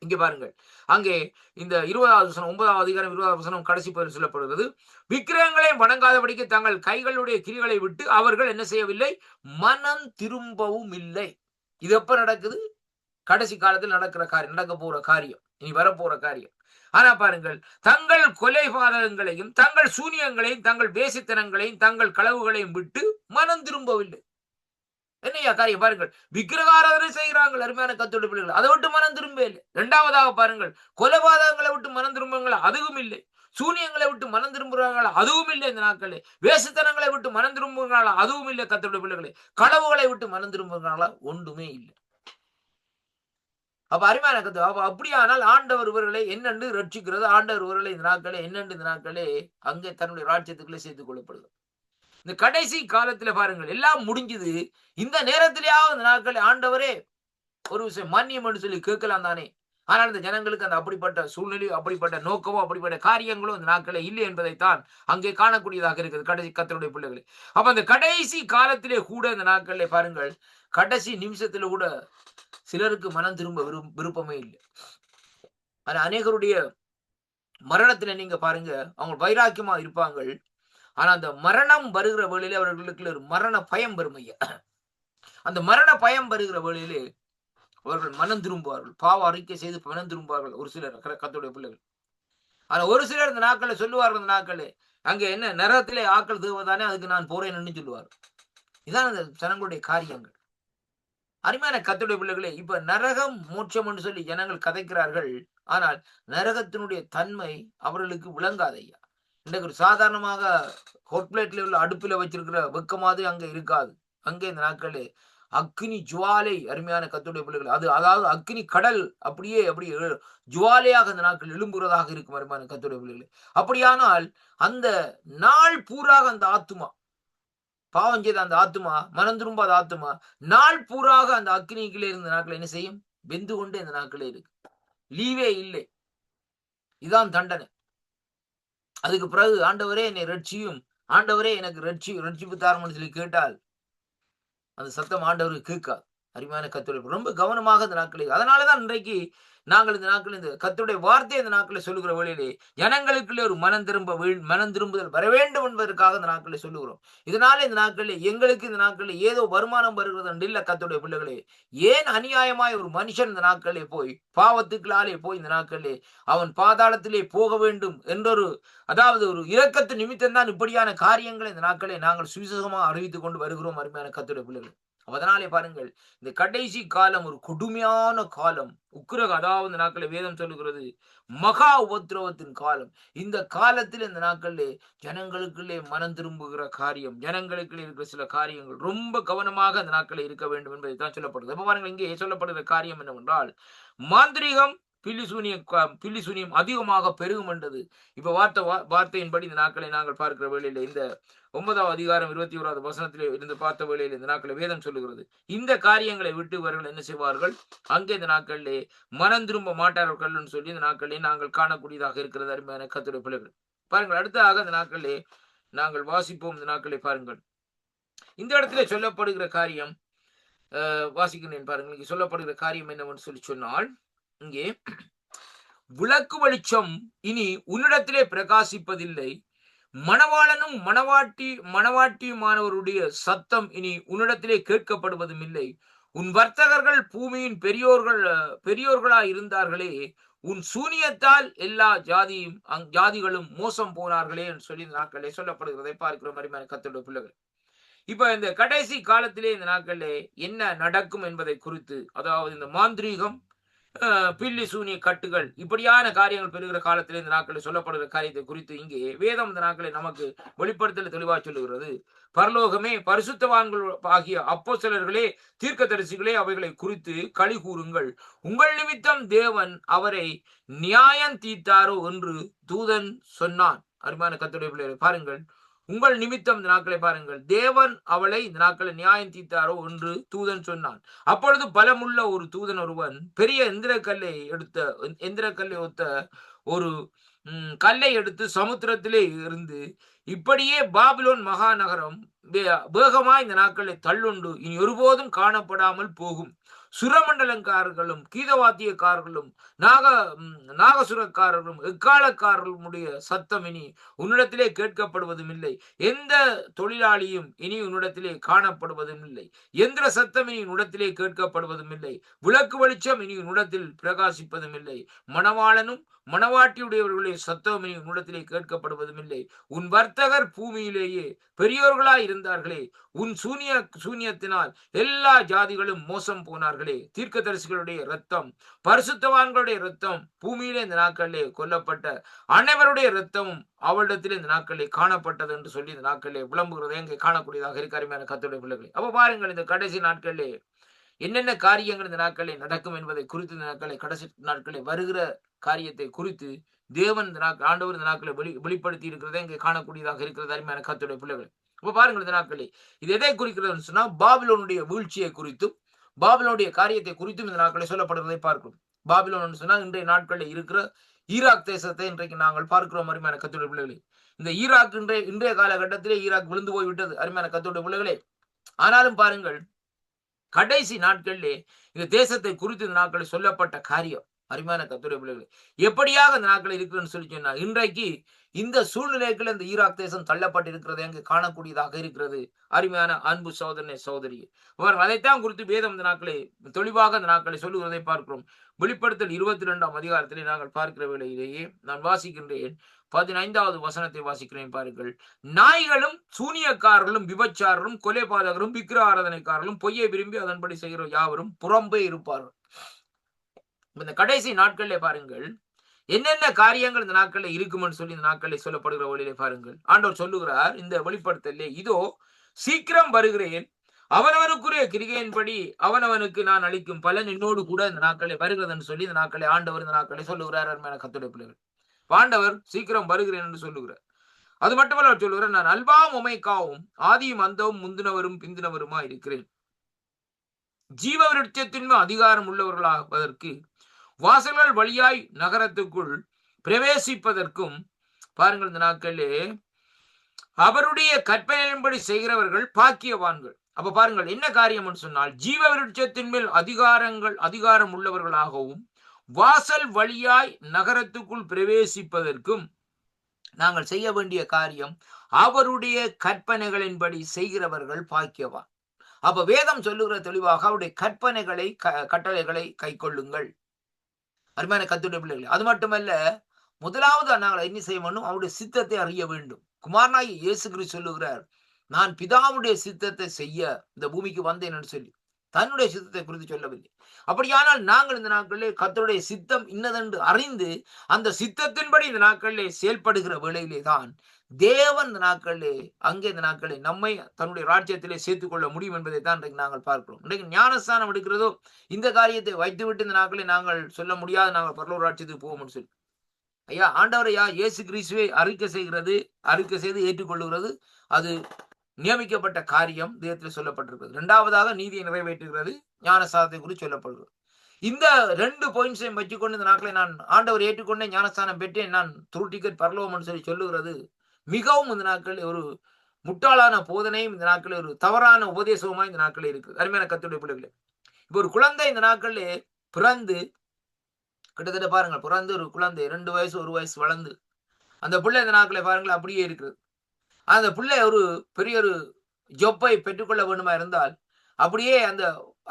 இங்க பாருங்கள், அங்கே இந்த 20வது வசனம், 9வது அதிகாரம் 20வது வசனம் கடைசி பகுதியில் சொல்லப்படுகிறது. விக்கிரகங்களை வணங்காதபடிக்கு தங்கள் கைகளுடைய கிரிகளை விட்டு அவர்கள் என்ன செய்யவில்லை? மனம் திரும்பவும் இல்லை. இது எப்ப நடக்குது? கடைசி காலத்தில் நடக்கிற காரியம், நடக்க போற காரியம், இனி வரப்போற காரியம். ஆனா பாருங்கள், தங்கள் கொலைபாதகங்களையும் தங்கள் சூனியங்களையும் தங்கள் வேசித்தனங்களையும் தங்கள் களவுகளையும் விட்டு மனம் திரும்பவில்லை. என்னையா காரியம் பாருங்கள், விக்கிரகாராதனை செய்கிறார்கள். அருமையான கர்த்தருடைய பிள்ளைகள், அதை விட்டு மனம் திரும்ப இல்லை. இரண்டாவதாக பாருங்கள், கொலைபாதகங்களை விட்டு மனம் திரும்புங்களா? அதுவும் இல்லை. சூனியங்களை விட்டு மனம் திரும்புகிறாங்களா? அதுவும் இல்லை. இந்த நாட்களே வேசித்தனங்களை விட்டு மனம் திரும்புகிறாங்களா? அதுவும் இல்லை. கர்த்தருடைய பிள்ளைகளே, களவுகளை விட்டு மனம் திரும்புகிறாங்களா? ஒன்றுமே இல்லை. அப்ப அருமையான கருத்து. அப்ப அப்படியானால் ஆண்டவர் இவர்களை என்னென்று ரட்சிக்கிறது? ஆண்டவர் இவர்களை இந்த நாட்களே என்னென்று இந்த நாட்களே அங்கே தன்னுடைய ராஜ்யத்துக்குள்ளே சேர்த்துக் கொள்ளப்படுது. இந்த கடைசி காலத்துல பாருங்கள், எல்லாம் முடிஞ்சது. இந்த நேரத்திலேயாவது இந்த நாட்களே ஆண்டவரே ஒரு விஷயம் மன்னியம் என்று சொல்லி கேட்கலாம் தானே. ஆனால் இந்த ஜனங்களுக்கு அந்த அப்படிப்பட்ட சூழ்நிலையோ அப்படிப்பட்ட நோக்கமோ அப்படிப்பட்ட காரியங்களோ இந்த நாட்களே இல்லை என்பதைத்தான் அங்கே காணக்கூடியதாக இருக்கிறது கடைசி கர்த்தருடைய பிள்ளைகளே. அப்ப அந்த கடைசி காலத்திலே கூட இந்த நாட்களிலே பாருங்கள், கடைசி நிமிஷத்துல கூட சிலருக்கு மனம் திரும்ப விருப்பமே இல்லை. ஆனா அநேகருடைய மரணத்துல நீங்க பாருங்க, அவங்க வைராக்கியமா இருப்பாங்க. ஆனா அந்த மரணம் வருகிற வேளையிலே அவர்களுக்கு ஒரு மரண பயம் வரும் ஐயா. அந்த மரண பயம் வருகிற வேளையிலே அவர்கள் மனம் திரும்புவார்கள், பாவ அறிக்கை செய்து மனம் திரும்புவார்கள் ஒரு சிலர் கர்த்தருடைய பிள்ளைகள். ஆனா ஒரு சிலர் இந்த நாட்களை சொல்லுவார்கள், இந்த நாட்களே அங்க என்ன நரகத்திலே ஆக்கள் தேவதானே, அதுக்கு நான் போறேன்னு சொல்லுவார். இதான் அந்த ஜனங்களுடைய காரியங்கள். அருமையான கர்த்தருடைய பிள்ளைகளே, இப்ப நரகம் மோட்சம் என்று சொல்லி ஜனங்கள் கதைக்கிறார்கள். ஆனால் நரகத்தினுடைய தன்மை அவர்களுக்கு விளங்காது ஐயா. இன்றைக்கு ஒரு சாதாரணமாக ஹாட் பிளேட்ல உள்ள அடுப்பில வச்சிருக்கிற வெக்கமாவது அங்க இருக்காது. அங்கே இந்த நாட்களே அக்னி ஜுவாலை. அருமையான கர்த்தருடைய பிள்ளைகள், அது அதாவது அக்னி கடல் அப்படியே ஜுவாலையாக அந்த நாட்கள் எழும்புகிறதாக இருக்கும். அருமையான கர்த்தருடைய பிள்ளைகளே, அப்படியானால் அந்த நாள் பூராக அந்த ஆத்துமா, பாவம் செய்த அந்த ஆத்துமா, மனம் திரும்பாத ஆத்துமா நாள் பூராக அந்த அக்னிக்குள்ளே இருந்த நாட்கள் என்ன செய்யும்? வெந்து கொண்டே இந்த நாட்களே இருக்கு. லீவே இல்லை. இதான் தண்டனை. அதுக்கு பிறகு ஆண்டவரே என்னை ரட்சியும், ஆண்டவரே எனக்கு ரட்சிப்பு தாரும்னு சொல்லி கேட்டால் அந்த சத்தம் ஆண்டவருக்கு கேட்காது. அருமையான கர்த்தருடைய ரொம்ப கவனமாக இந்த நாட்களில், அதனாலதான் இன்றைக்கு நாங்கள் இந்த நாட்கள் இந்த கர்த்தருடைய வார்த்தையை இந்த நாட்களில் சொல்லுகிற வேளையிலே ஜனங்களுக்குள்ளே ஒரு மனம் திரும்புதல் வர வேண்டும் என்பதற்காக இந்த நாட்களில் சொல்லுகிறோம். இதனால இந்த நாட்களில் எங்களுக்கு இந்த நாட்களில் ஏதோ வருமானம் வருகிறது என்று இல்ல கர்த்தருடைய பிள்ளைகளே. ஏன் அநியாயமாய் ஒரு மனுஷன் இந்த நாட்களிலே போய் பாவத்துக்களாலே போய் இந்த நாட்களிலே அவன் பாதாளத்திலே போக வேண்டும் என்றொரு, அதாவது ஒரு இரக்கத்து நிமித்தம் தான் இப்படியான காரியங்களை இந்த நாட்களை நாங்கள் சுவிசேஷமாக அறிவித்துக் கொண்டு வருகிறோம். அருமையான கர்த்தருடைய பிள்ளைகள், அதனாலே பாருங்கள், இந்த கடைசி காலம் ஒரு கொடுமையான காலம். அதாவது இந்த நாட்களில் வேதம் சொல்லுகிறது மகா உபத்திரவத்தின் காலம். இந்த காலத்தில் இந்த நாட்களிலே ஜனங்களுக்குள்ளே மனம் திரும்புகிற காரியம், ஜனங்களுக்குள்ளே இருக்கிற சில காரியங்கள் ரொம்ப கவனமாக அந்த நாட்களில் இருக்க வேண்டும் என்பதை தான் சொல்லப்படுது. அப்ப பாருங்கள், இங்கே சொல்லப்படுகிற காரியம் என்னவென்றால் மாந்திரிகம், பில்லிசூனியம் அதிகமாக பெருகும் என்றது. இப்ப வார்த்தையின்படி இந்த நாட்களை நாங்கள் பார்க்கிற வேளையில இந்த 9வது அதிகாரம் 21வது வசனத்திலே இருந்து பார்த்த வேளையில் இந்த நாட்களை வேதம் சொல்லுகிறது, இந்த காரியங்களை விட்டு இவர்கள் என்ன செய்வார்கள்? அங்கே இந்த நாட்களிலே மனம் திரும்ப மாட்டார்கள் சொல்லி இந்த நாட்களிலே நாங்கள் காணக்கூடியதாக இருக்கிறது. அருமையான கர்த்தருடைய பிள்ளைகள், பாருங்கள், அடுத்ததாக இந்த நாட்களிலே நாங்கள் வாசிப்போம். இந்த நாட்களை பாருங்கள், இந்த இடத்துல சொல்லப்படுகிற காரியம், வாசிக்கிறேன் பாருங்கள். இங்கே சொல்லப்படுகிற காரியம் என்னவென்று சொன்னால், இங்கே விளக்கு வெளிச்சம் இனி உன்னிடத்திலே பிரகாசிப்பதில்லை, மணவாளனும் மணவாட்டியுமானவருடைய சத்தம் இனி உன்னிடத்திலே கேட்கப்படுவதும் இல்லை. உன் வர்த்தகர்கள் பூமியின் பெரியோர்களாய் இருந்தார்களே, உன் சூனியத்தால் எல்லா ஜாதிகளும் மோசம் போனார்களே என்று சொல்லி இந்த நாட்களிலே சொல்லப்படுகிறதை பார்க்கிறோம். அருமையான கர்த்தருடைய பிள்ளைகள், இப்ப இந்த கடைசி காலத்திலே இந்த நாட்களிலே என்ன நடக்கும் என்பதை குறித்து, அதாவது இந்த மாந்திரீகம், பில்லி சூனிய கட்டுகள், இப்படியான காரியங்கள் பெறுகிற காலத்தில் இந்த நாட்களில் சொல்லப்படுகிற காரியத்தை குறித்து இங்கே வேதம் இந்த நாட்களில் நமக்கு வெளிப்படுத்தல் தெளிவாக சொல்லுகிறது. பரலோகமே, பரிசுத்தவான்கள் ஆகிய அப்போஸ்தலர்களே, தீர்க்கதரிசிகளே, அவைகளை குறித்து களி கூறுங்கள். உங்கள் நிமித்தம் தேவன் அவரை நியாயம் தீர்த்தாரோ என்று தூதன் சொன்னான். அருமையான கர்த்தருடைய பிள்ளைகளை பாருங்கள், உங்கள் நிமித்தம் இந்த நாட்களை பாருங்கள், தேவன் அவளை இந்த நாட்களை நியாயம் தீர்த்தாரோ என்று தூதன் சொன்னான். அப்பொழுது பலமுள்ள ஒரு தூதன் ஒருவன் பெரிய எந்திரக்கல்லை ஒத்த ஒரு கல்லை எடுத்து சமுத்திரத்திலே இருந்து, இப்படியே பாபிலோன் மகாநகரம் வேகமாய் இந்த நாட்களை தள்ளுண்டு இனி ஒருபோதும் காணப்படாமல் போகும். சுரமண்டலக்காரர்களும் கீதவாத்தியக்காரர்களும் நாகசுரக்காரர்களும் எக்காலக்காரர்களுடைய சத்தம் இனி உன்னிடத்திலே கேட்கப்படுவதும் இல்லை. எந்த தொழிலாளியும் இனி உன்னிடத்திலே காணப்படுவதும் இல்லை. எந்திர சத்தம் இனி உன்னிடத்திலே கேட்கப்படுவதும் இல்லை. விளக்கு வெளிச்சம் இனி உன்னிடத்தில் பிரகாசிப்பதும் இல்லை. மணவாளனும் மணவாட்டியுடையவர்களுடைய சத்தம் இனி உன்னிடத்திலே கேட்கப்படுவதும் இல்லை. உன் வர்த்தகர் பூமியிலேயே பெரியோர்களாய் இருந்தார்களே, உன் சூனியத்தினால் எல்லா ஜாதிகளும் மோசம் போனார்களே. தீர்க்கதரிசிகளுடைய இரத்தம், பரிசுத்தவான்களுடைய இரத்தம், பூமியிலே இந்த நாட்களிலே கொல்லப்பட்ட அனைவருடைய இரத்தமும் அவளிடத்திலே இந்த நாட்களிலே காணப்பட்டது என்று சொல்லி இந்த நாட்களிலே விளம்புகிறதை இங்கே காணக்கூடியதாக இருக்க அருமையான கர்த்தருடைய பிள்ளைகளே. அப்ப பாருங்கள், இந்த கடைசி நாட்களிலே என்னென்ன காரியங்கள் இந்த நாட்களில் நடக்கும் என்பதை குறித்து, இந்த நாட்களை கடைசி நாட்களில் வருகிற காரியத்தை குறித்து தேவன் ஆண்டவர் இந்த நாட்களை வெளிப்படுத்தி இருக்கிறதை இங்கே காணக்கூடியதாக இருக்கிறது அருமையான கர்த்தருடைய பிள்ளைகள். இப்ப பாருங்கள், இந்த நாட்களில் இது எதை குறிக்கிறதுன்னு சொன்னா, பாபிலோனுடைய வீழ்ச்சியை குறித்தும் பாபிலோனுடைய காரியத்தை குறித்தும் இந்த நாட்களை சொல்லப்படுவதை பார்க்கிறோம். பாபிலோன் சொன்னா இன்றைய நாட்களில் இருக்கிற ஈராக் தேசத்தை இன்றைக்கு நாங்கள் பார்க்கிறோம் அருமையான கர்த்தருடைய பிள்ளைகளே. இந்த ஈராக் இன்றைய காலகட்டத்திலே ஈராக் விழுந்து போய்விட்டது அருமையான கர்த்தருடைய பிள்ளைகளே. ஆனாலும் பாருங்கள், கடைசி நாட்களிலே இந்த தேசத்தை குறித்து இந்த நாட்களில் சொல்லப்பட்ட காரியம் அருமையான கர்த்தருடைய பிள்ளைகளே எப்படியாக இந்த நாட்கள் இருக்குன்னு சொல்லி சொன்னா, இன்றைக்கு இந்த சூழ்நிலைகள் இந்த ஈராக் தேசம் தள்ளப்பட்டு இருக்கிறது அங்கு காணக்கூடியதாக இருக்கிறது அருமையான அன்பு சகோதரனே சகோதரி. அதைத்தான் குறித்து வேதம் இந்த நாட்களை தெளிவாக இந்த நாட்களை சொல்லுகிறதை பார்க்கிறோம். வெளிப்படுத்தல் 22ஆம் அதிகாரத்திலே நாங்கள் பார்க்கிற வேளையிலேயே நான் வாசிக்கின்றேன். 15வது வசனத்தை வாசிக்கிறேன் பாருங்கள். நாய்களும் சூனியக்காரர்களும் விபச்சாரரும் கொலைபாதகரும் விக்கிர ஆராதனைக்காரர்களும் பொய்யை விரும்பி அதன்படி செய்கிற யாவரும் புறம்பே இருப்பார்கள். இந்த கடைசி நாட்களிலே பாருங்கள் என்னென்ன காரியங்கள் இந்த நாட்களில் இருக்கும்னு சொல்லி இந்த நாட்களில் சொல்லப்படுகிற வழியிலே பாருங்கள். ஆண்டவர் சொல்லுகிறார் இந்த வெளிப்படுத்தலே, இதோ சீக்கிரம் வருகிறேன், அவனவனுக்குரிய கிரிகையின்படி அவனவனுக்கு நான் அளிக்கும் பலன் என்னோடு கூட இந்த நாட்களை வருகிறதுன்னு சொல்லி இந்த நாட்களை ஆண்டவர் இந்த நாட்களை சொல்லுகிறார் அருமையான கர்த்தருடைய பிள்ளைகள். ஆண்டவர் சீக்கிரம் வருகிறேன் என்று சொல்லுகிறார். அது மட்டுமல்ல, அவர் சொல்லுகிறார், நான் அல்பாவும் ஒமேகாவும் ஆதியும் அந்தவும் முந்தினவரும் பிந்தினவருமா இருக்கிறேன். ஜீவ விருட்சத்தின் அதிகாரம் உள்ளவர்களாவதற்கு வாசல்கள் வழியாய் நகரத்துக்குள் பிரவேசிப்பதற்கும் பாருங்கள், இந்த நாட்களிலே அவருடைய கற்பனையின்படி செய்கிறவர்கள் பாக்கியவான்கள். அப்ப பாருங்கள் என்ன காரியம் என்று சொன்னால், ஜீவ விருட்சத்தின் மேல் அதிகாரம் உள்ளவர்களாகவும் வாசல் வழியாய் நகரத்துக்குள் பிரவேசிப்பதற்கும் நாங்கள் செய்ய வேண்டிய காரியம் அவருடைய கற்பனைகளின்படி செய்கிறவர்கள் பாக்கியவான். அப்ப வேதம் சொல்லுகிற தெளிவாக அவருடைய கட்டளைகளை கை கொள்ளுங்கள் அருமையான கர்த்தருடைய பிள்ளைகளே. அது மட்டுமல்ல, முதலாவது நாங்கள் என்ன செய்ய வேண்டும், அவருடைய சித்தத்தை அறிய வேண்டும். குமாரனாகிய இயேசு கிறிஸ்து சொல்லுகிறார், நான் பிதாவுடைய சித்தத்தை செய்ய இந்த பூமிக்கு வந்தேன் என்று சொல்லி தன்னுடைய சித்தத்தை குறித்து சொல்லவில்லை. அப்படியானால் நாங்கள் இந்த நாட்களில் கர்த்தருடைய சித்தம் இன்னதென்று அறிந்து அந்த சித்தத்தின்படி இந்த நாட்களிலே செயல்படுகிற வேளையிலே தான் தேவன் இந்த நாட்களிலே இந்த நாட்களில் நம்மை தன்னுடைய ராஜ்யத்திலே சேர்த்துக் கொள்ள முடியும் என்பதை தான் இன்றைக்கு நாங்கள் பார்க்கிறோம். இன்றைக்கு ஞானஸ்தானம் எடுக்கிறதோ இந்த காரியத்தை வைத்துவிட்டு இந்த நாட்களில் நாங்கள் சொல்ல முடியாது, நாங்கள் பரலோக ராஜ்யத்துக்கு போவோம்னு சொல்லி. ஐயா, ஆண்டவரையா இயேசு கிறிஸ்துவை அறிக்கை செய்து ஏற்றுக்கொள்ளுகிறது அது நியமிக்கப்பட்ட காரியம் தேவத்தில் சொல்லப்பட்டிருக்கிறது. இரண்டாவதாக நீதியை நிறைவேற்றுகிறது ஞானஸ்தானத்தை குறித்து சொல்லப்படுகிறது. இந்த 2 பாயிண்ட்ஸையும் வச்சுக்கொண்டு இந்த நாட்களை நான் ஆண்டவர் ஏற்றுக்கொண்டேன், ஞானஸ்தானம் பெற்றேன், நான் த்ரூ டிக்கெட் பரலோகம்னு சொல்லி சொல்லுகிறது மிகவும் இந்த நாட்களில் ஒரு முட்டாளான போதனையும், இந்த நாட்களில் ஒரு தவறான உபதேசமாய் இந்த நாட்களில் இருக்கு. அருமையான கர்த்தருடைய பிள்ளைகளே, இப்போ ஒரு குழந்தை இந்த நாட்களிலே பிறந்து கிட்டத்தட்ட பாருங்க, பிறந்து ஒரு குழந்தை 2 வயசு 1 வயசு வளர்ந்து அந்த பிள்ளை இந்த நாட்களை பாருங்கள் அப்படியே இருக்குது. அந்த பிள்ளை ஒரு பெரிய ஒரு ஜொப்பை பெற்றுக்கொள்ள வேண்டுமா இருந்தால் அப்படியே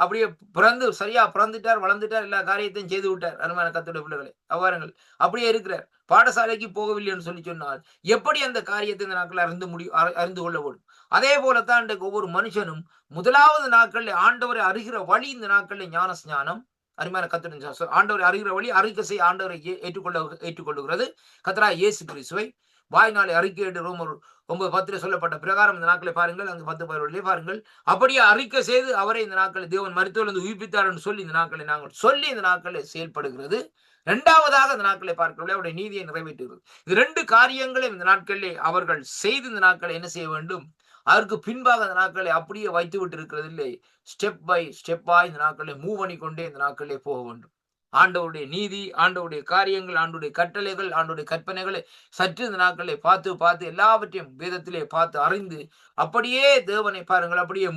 அப்படியே பிறந்து சரியா பிறந்துட்டார், வளர்ந்துட்டார், எல்லா காரியத்தையும் செய்து விட்டார். அருமையான கர்த்தருடைய பிள்ளைகளே, அவ்வாறுங்கள் அப்படியே இருக்கிறார். பாடசாலைக்கு போகவில்லை என்று சொல்லி சொன்னால் எப்படி அந்த காரியத்தை இந்த நாட்கள் அறிந்து கொள்ள வேண்டும். அதே போலத்தான் இன்றைக்கு ஒவ்வொரு மனுஷனும் முதலாவது நாட்களில் ஆண்டவரை அறிகிற வழி இந்த நாட்களில் ஞான ஸ்நானம். அருமையான கர்த்தருடைய ஆண்டவரை அறிகிற வழி அறிக்கை செய்ய ஆண்டவரை ஏற்றுக்கொள்ளுகிறது. கர்த்தராகிய இயேசு கிறிஸ்துவை வாய்நாளை அறிக்கையிட்டு ரோமர் 9:10 சொல்லப்பட்ட பிரகாரம் இந்த நாட்களை பாருங்கள், அங்கு 10:11 பாருங்கள். அப்படியே அறிக்கை செய்து அவரை இந்த நாட்களை தேவன் மரித்தோரிலிருந்து உயிர்ப்பித்தார் என்று சொல்லி இந்த நாட்களை நாங்கள் சொல்லி இந்த நாட்களை செயல்படுகிறது. இரண்டாவதாக இந்த நாட்களை பார்க்கவில்லை, அவருடைய நீதியை நிறைவேற்றுகிறது. இது 2 காரியங்களையும் இந்த நாட்களிலே அவர்கள் செய்து இந்த நாட்களை என்ன செய்ய வேண்டும், அதற்கு பின்பாக இந்த நாட்களை அப்படியே வைத்து விட்டு இருக்கிறது இல்லை, ஸ்டெப் பை ஸ்டெப்பாய் இந்த நாட்களை மூவ் பண்ணி கொண்டே இந்த நாட்களிலே போக வேண்டும். ஆண்டவருடைய நீதி, ஆண்டவருடைய காரியங்கள், ஆண்டவருடைய கட்டளைகள், ஆண்டவருடைய கற்பனைகளை சற்று இந்த நாட்களை பார்த்து பார்த்து எல்லாவற்றையும் வேதத்திலே பார்த்து அறிந்து அப்படியே தேவனை பாருங்கள், அப்படியே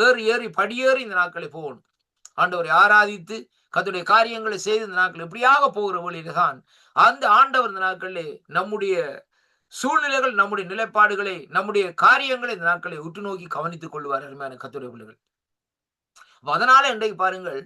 ஏறி ஏறி படியேறி இந்த நாட்களை போகணும். ஆண்டவரை ஆராதித்து கர்த்தருடைய காரியங்களை செய்து இந்த நாட்கள் இப்படியாக போகிற வழியில தான் அந்த ஆண்டவர் இந்த நாட்களிலே நம்முடைய சூழ்நிலைகள், நம்முடைய நிலைப்பாடுகளை, நம்முடைய காரியங்களை இந்த நாட்களை உற்று நோக்கி கவனித்துக் கொள்வார். அருமையான கர்த்தருடைய பிள்ளைகள், அதனால இன்றைக்கு பாருங்கள்,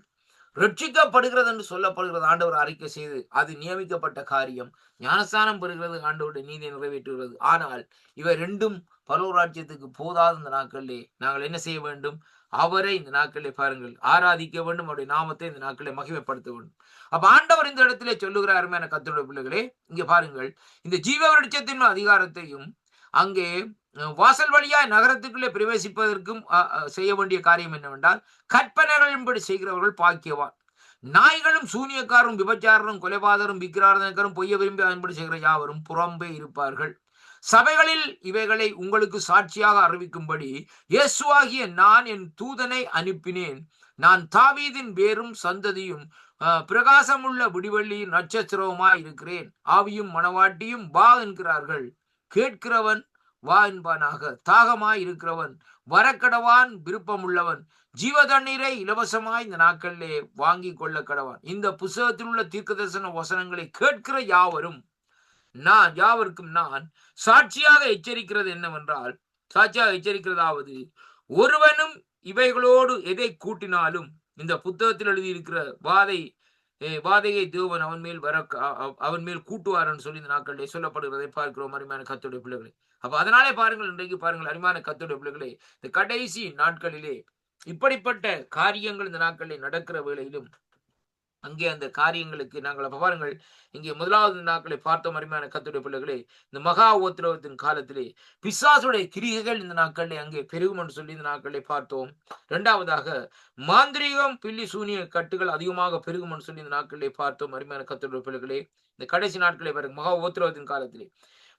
ரட்சிக்கப்படுகிறது என்று சொல்லப்படுகிறது ஆண்டவர் அறிக்கை செய்து அது நியமிக்கப்பட்ட காரியம். ஞானஸ்தானம் பெறுகிறது ஆண்டவருடைய நீதியை நிறைவேற்றுகிறது. ஆனால் இவை 2ம் பரலோகராஜ்யத்துக்கு போதாத இந்த நாட்களிலே நாங்கள் என்ன செய்ய வேண்டும், அவரை இந்த நாட்களிலே பாருங்கள் ஆராதிக்க வேண்டும், அவருடைய நாமத்தை இந்த நாட்களை மகிமைப்படுத்த வேண்டும். அப்ப ஆண்டவர் இந்த இடத்திலே சொல்லுகிறார். அருமையான கர்த்தருடைய பிள்ளைகளே, இங்க பாருங்கள், இந்த ஜீவ விருட்சத்தின் அதிகாரத்தையும் அங்கே வாசல் வழியாய் நகரத்துக்குள்ளே பிரவேசிப்பதற்கும் செய்ய வேண்டிய காரியம் என்னவென்றால், கற்பனைகளின்படி செய்கிறவர்கள் பாக்கியவான். நாய்களும் சூனியக்காரும் விபச்சாரரும் கொலைபாதரும் விக்கிராரதனக்கரும் பொய்ய விரும்பி அதன்படி செய்கிற யாவரும் புறம்பே இருப்பார்கள். சபைகளில் இவைகளை உங்களுக்கு சாட்சியாக அறிவிக்கும்படி இயேசுவாகிய நான் என் தூதனை அனுப்பினேன். நான் தாவீதின் வேரும் சந்ததியும் பிரகாசமுள்ள விடிவெள்ளியின் நட்சத்திரவுமாய் இருக்கிறேன். ஆவியும் மணவாட்டியும் வா என்கிறார்கள். கேட்கிறவன் வா என்பானாக. தாகமாய் இருக்கிறவன் வரக்கடவான். விருப்பமுள்ளவன் ஜீவ தண்ணீரை இலவசமாய் இந்த நாட்களிலே வாங்கி கொள்ள கடவான். இந்த புத்தகத்தில் உள்ள தீர்க்கதரிசன வசனங்களை கேட்கிற யாவருக்கும் நான் சாட்சியாக எச்சரிக்கிறது என்னவென்றால், சாட்சியாக எச்சரிக்கிறதாவது, ஒருவனும் இவைகளோடு எதை கூட்டினாலும் இந்த புத்தகத்தில் எழுதியிருக்கிற வாதையை தேவன் அவன் மேல் கூட்டுவார்னு சொல்லி இந்த நாட்களிலே சொல்லப்படுகிறதை பார்க்கிறோம். அருமையான கர்த்தருடைய பிள்ளைகளே, அப்ப அதனாலே பாருங்கள், இன்றைக்கு பாருங்கள் அருமையான கர்த்தருடைய பிள்ளைகளே, இந்த கடைசி நாட்களிலே இப்படிப்பட்ட காரியங்கள் இந்த நாட்களிலே நடக்கிற வேளையிலும் அங்கே அந்த காரியங்களுக்கு நாங்கள் பாருங்கள், இங்கே முதலாவது நாட்களை பார்த்தோம். அருமையான கர்த்தருடைய பிள்ளைகளே, இந்த மகா உபத்திரவத்தின் காலத்திலே பிசாசுடைய கிரியைகள் இந்த நாட்களிலே அங்கே பெருகும் என்று சொல்லி இந்த நாட்களை பார்த்தோம். இரண்டாவதாக மாந்திரீகம், பில்லி சூனிய கட்டுகள் அதிகமாக பெருகும் என்று சொல்லி இந்த நாட்களிலே பார்த்தோம். அருமையான கர்த்தருடைய பிள்ளைகளே, இந்த கடைசி நாட்களை பாருங்க, மகா உபத்திரவத்தின் காலத்திலே.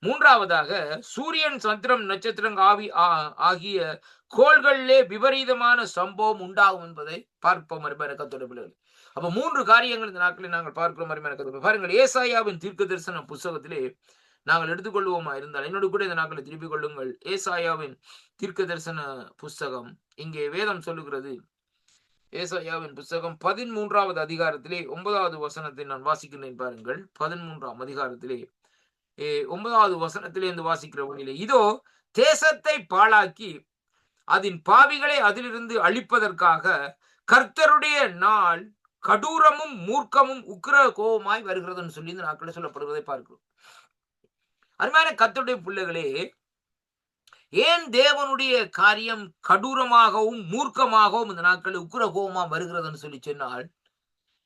மூன்றாவதாக சூரியன், சந்திரம், நட்சத்திரம் ஆகிய கோள்களிலே விபரீதமான சம்பவம் உண்டாகும் என்பதை பார்ப்போம். அருமையான கர்த்தருடைய பிள்ளைகளே, அப்ப 3 காரியங்கள் இந்த நாட்களில் நாங்கள் பார்க்கிறோம். அருமையான கர்த்தருடைய பாருங்கள், ஏசாயாவின் தீர்க்கதரிசன புத்தகத்திலே நாங்கள் எடுத்துக்கொள்வோமா இருந்தால் என்னோடு கூட இந்த நாட்களை திருப்பிக் கொள்ளுங்கள். ஏசாயாவின் தீர்க்கதரிசன புஸ்தகம், இங்கே வேதம் சொல்லுகிறது, ஏசாயாவின் புஸ்தகம் 13வது அதிகாரத்திலே 9வது வசனத்தை நான் வாசிக்கிறேன். பாருங்கள், 13ஆம் அதிகாரத்திலே 9வது வசனத்திலே இருந்து வாசிக்கிற வழியிலே, இதோ தேசத்தை பாழாக்கி அதன் பாவிகளை அதிலிருந்து அழிப்பதற்காக கர்த்தருடைய நாள் கடூரமும் மூர்க்கமும் உக்கிர கோபமாய் வருகிறதுன்னு சொல்லி இந்த நாட்களில் சொல்லப்படுவதை பார்க்கிறோம். அருமையான கர்த்தருடைய பிள்ளைகளே, ஏன் தேவனுடைய காரியம் கடூரமாகவும் மூர்க்கமாகவும் இந்த நாட்களில் உக்கிர கோபமா வருகிறதுன்னு சொல்லி சொன்னால்,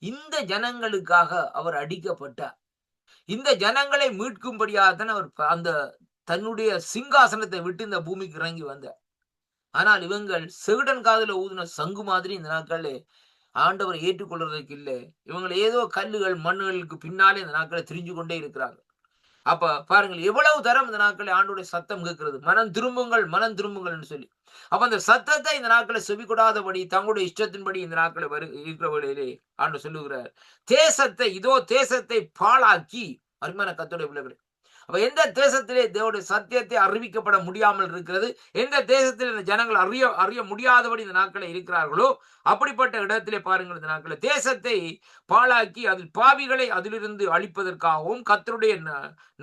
இந்த ஜனங்களுக்காக அவர் அடிக்கப்பட்டார். இந்த ஜனங்களை மீட்கும்படியாக தான் அவர் அந்த தன்னுடைய சிங்காசனத்தை விட்டு இந்த பூமிக்கு இறங்கி வந்தார். ஆனால் இவங்கள் செவிடன் காதுல ஊதின சங்கு மாதிரி இந்த நாட்களில் ஆண்டவரை ஏற்றுக்கொள்றதுக்கு இல்லை. இவங்க ஏதோ கல்லுகள் மண்ணுகளுக்கு பின்னாலே இந்த நாட்களை திரிஞ்சு கொண்டே இருக்கிறாங்க. அப்ப பாருங்கள் எவ்வளவு தரம் இந்த நாட்களில் ஆண்டோடைய சத்தம் கேட்கிறது, மனம் திரும்புங்கள் மனம் திரும்புங்கள் என்று சொல்லி. அப்ப அந்த சத்தத்தை இந்த நாட்களை செவி கொடாதபடி தங்களுடைய இஷ்டத்தின்படி இந்த நாட்களை இருக்கிற வேளையிலே ஆண்டு சொல்லுகிறார், தேசத்தை இதோ தேசத்தை பாழாக்கி. அருமையான கர்த்தருடைய பிள்ளைகளே, அப்ப எந்த தேசத்திலே தேவனுடைய சத்தியத்தை அறிவிக்கப்பட முடியாமல் இருக்கிறது, எந்த தேசத்தில் இந்த ஜனங்கள் அறிய முடியாதபடி இந்த நாட்களை இருக்கிறார்களோ, அப்படிப்பட்ட இடத்திலே பாருங்கள் இந்த நாட்களை தேசத்தை பாழாக்கி அதில் பாவிகளை அதிலிருந்து அழிப்பதற்காகவும் கர்த்தருடைய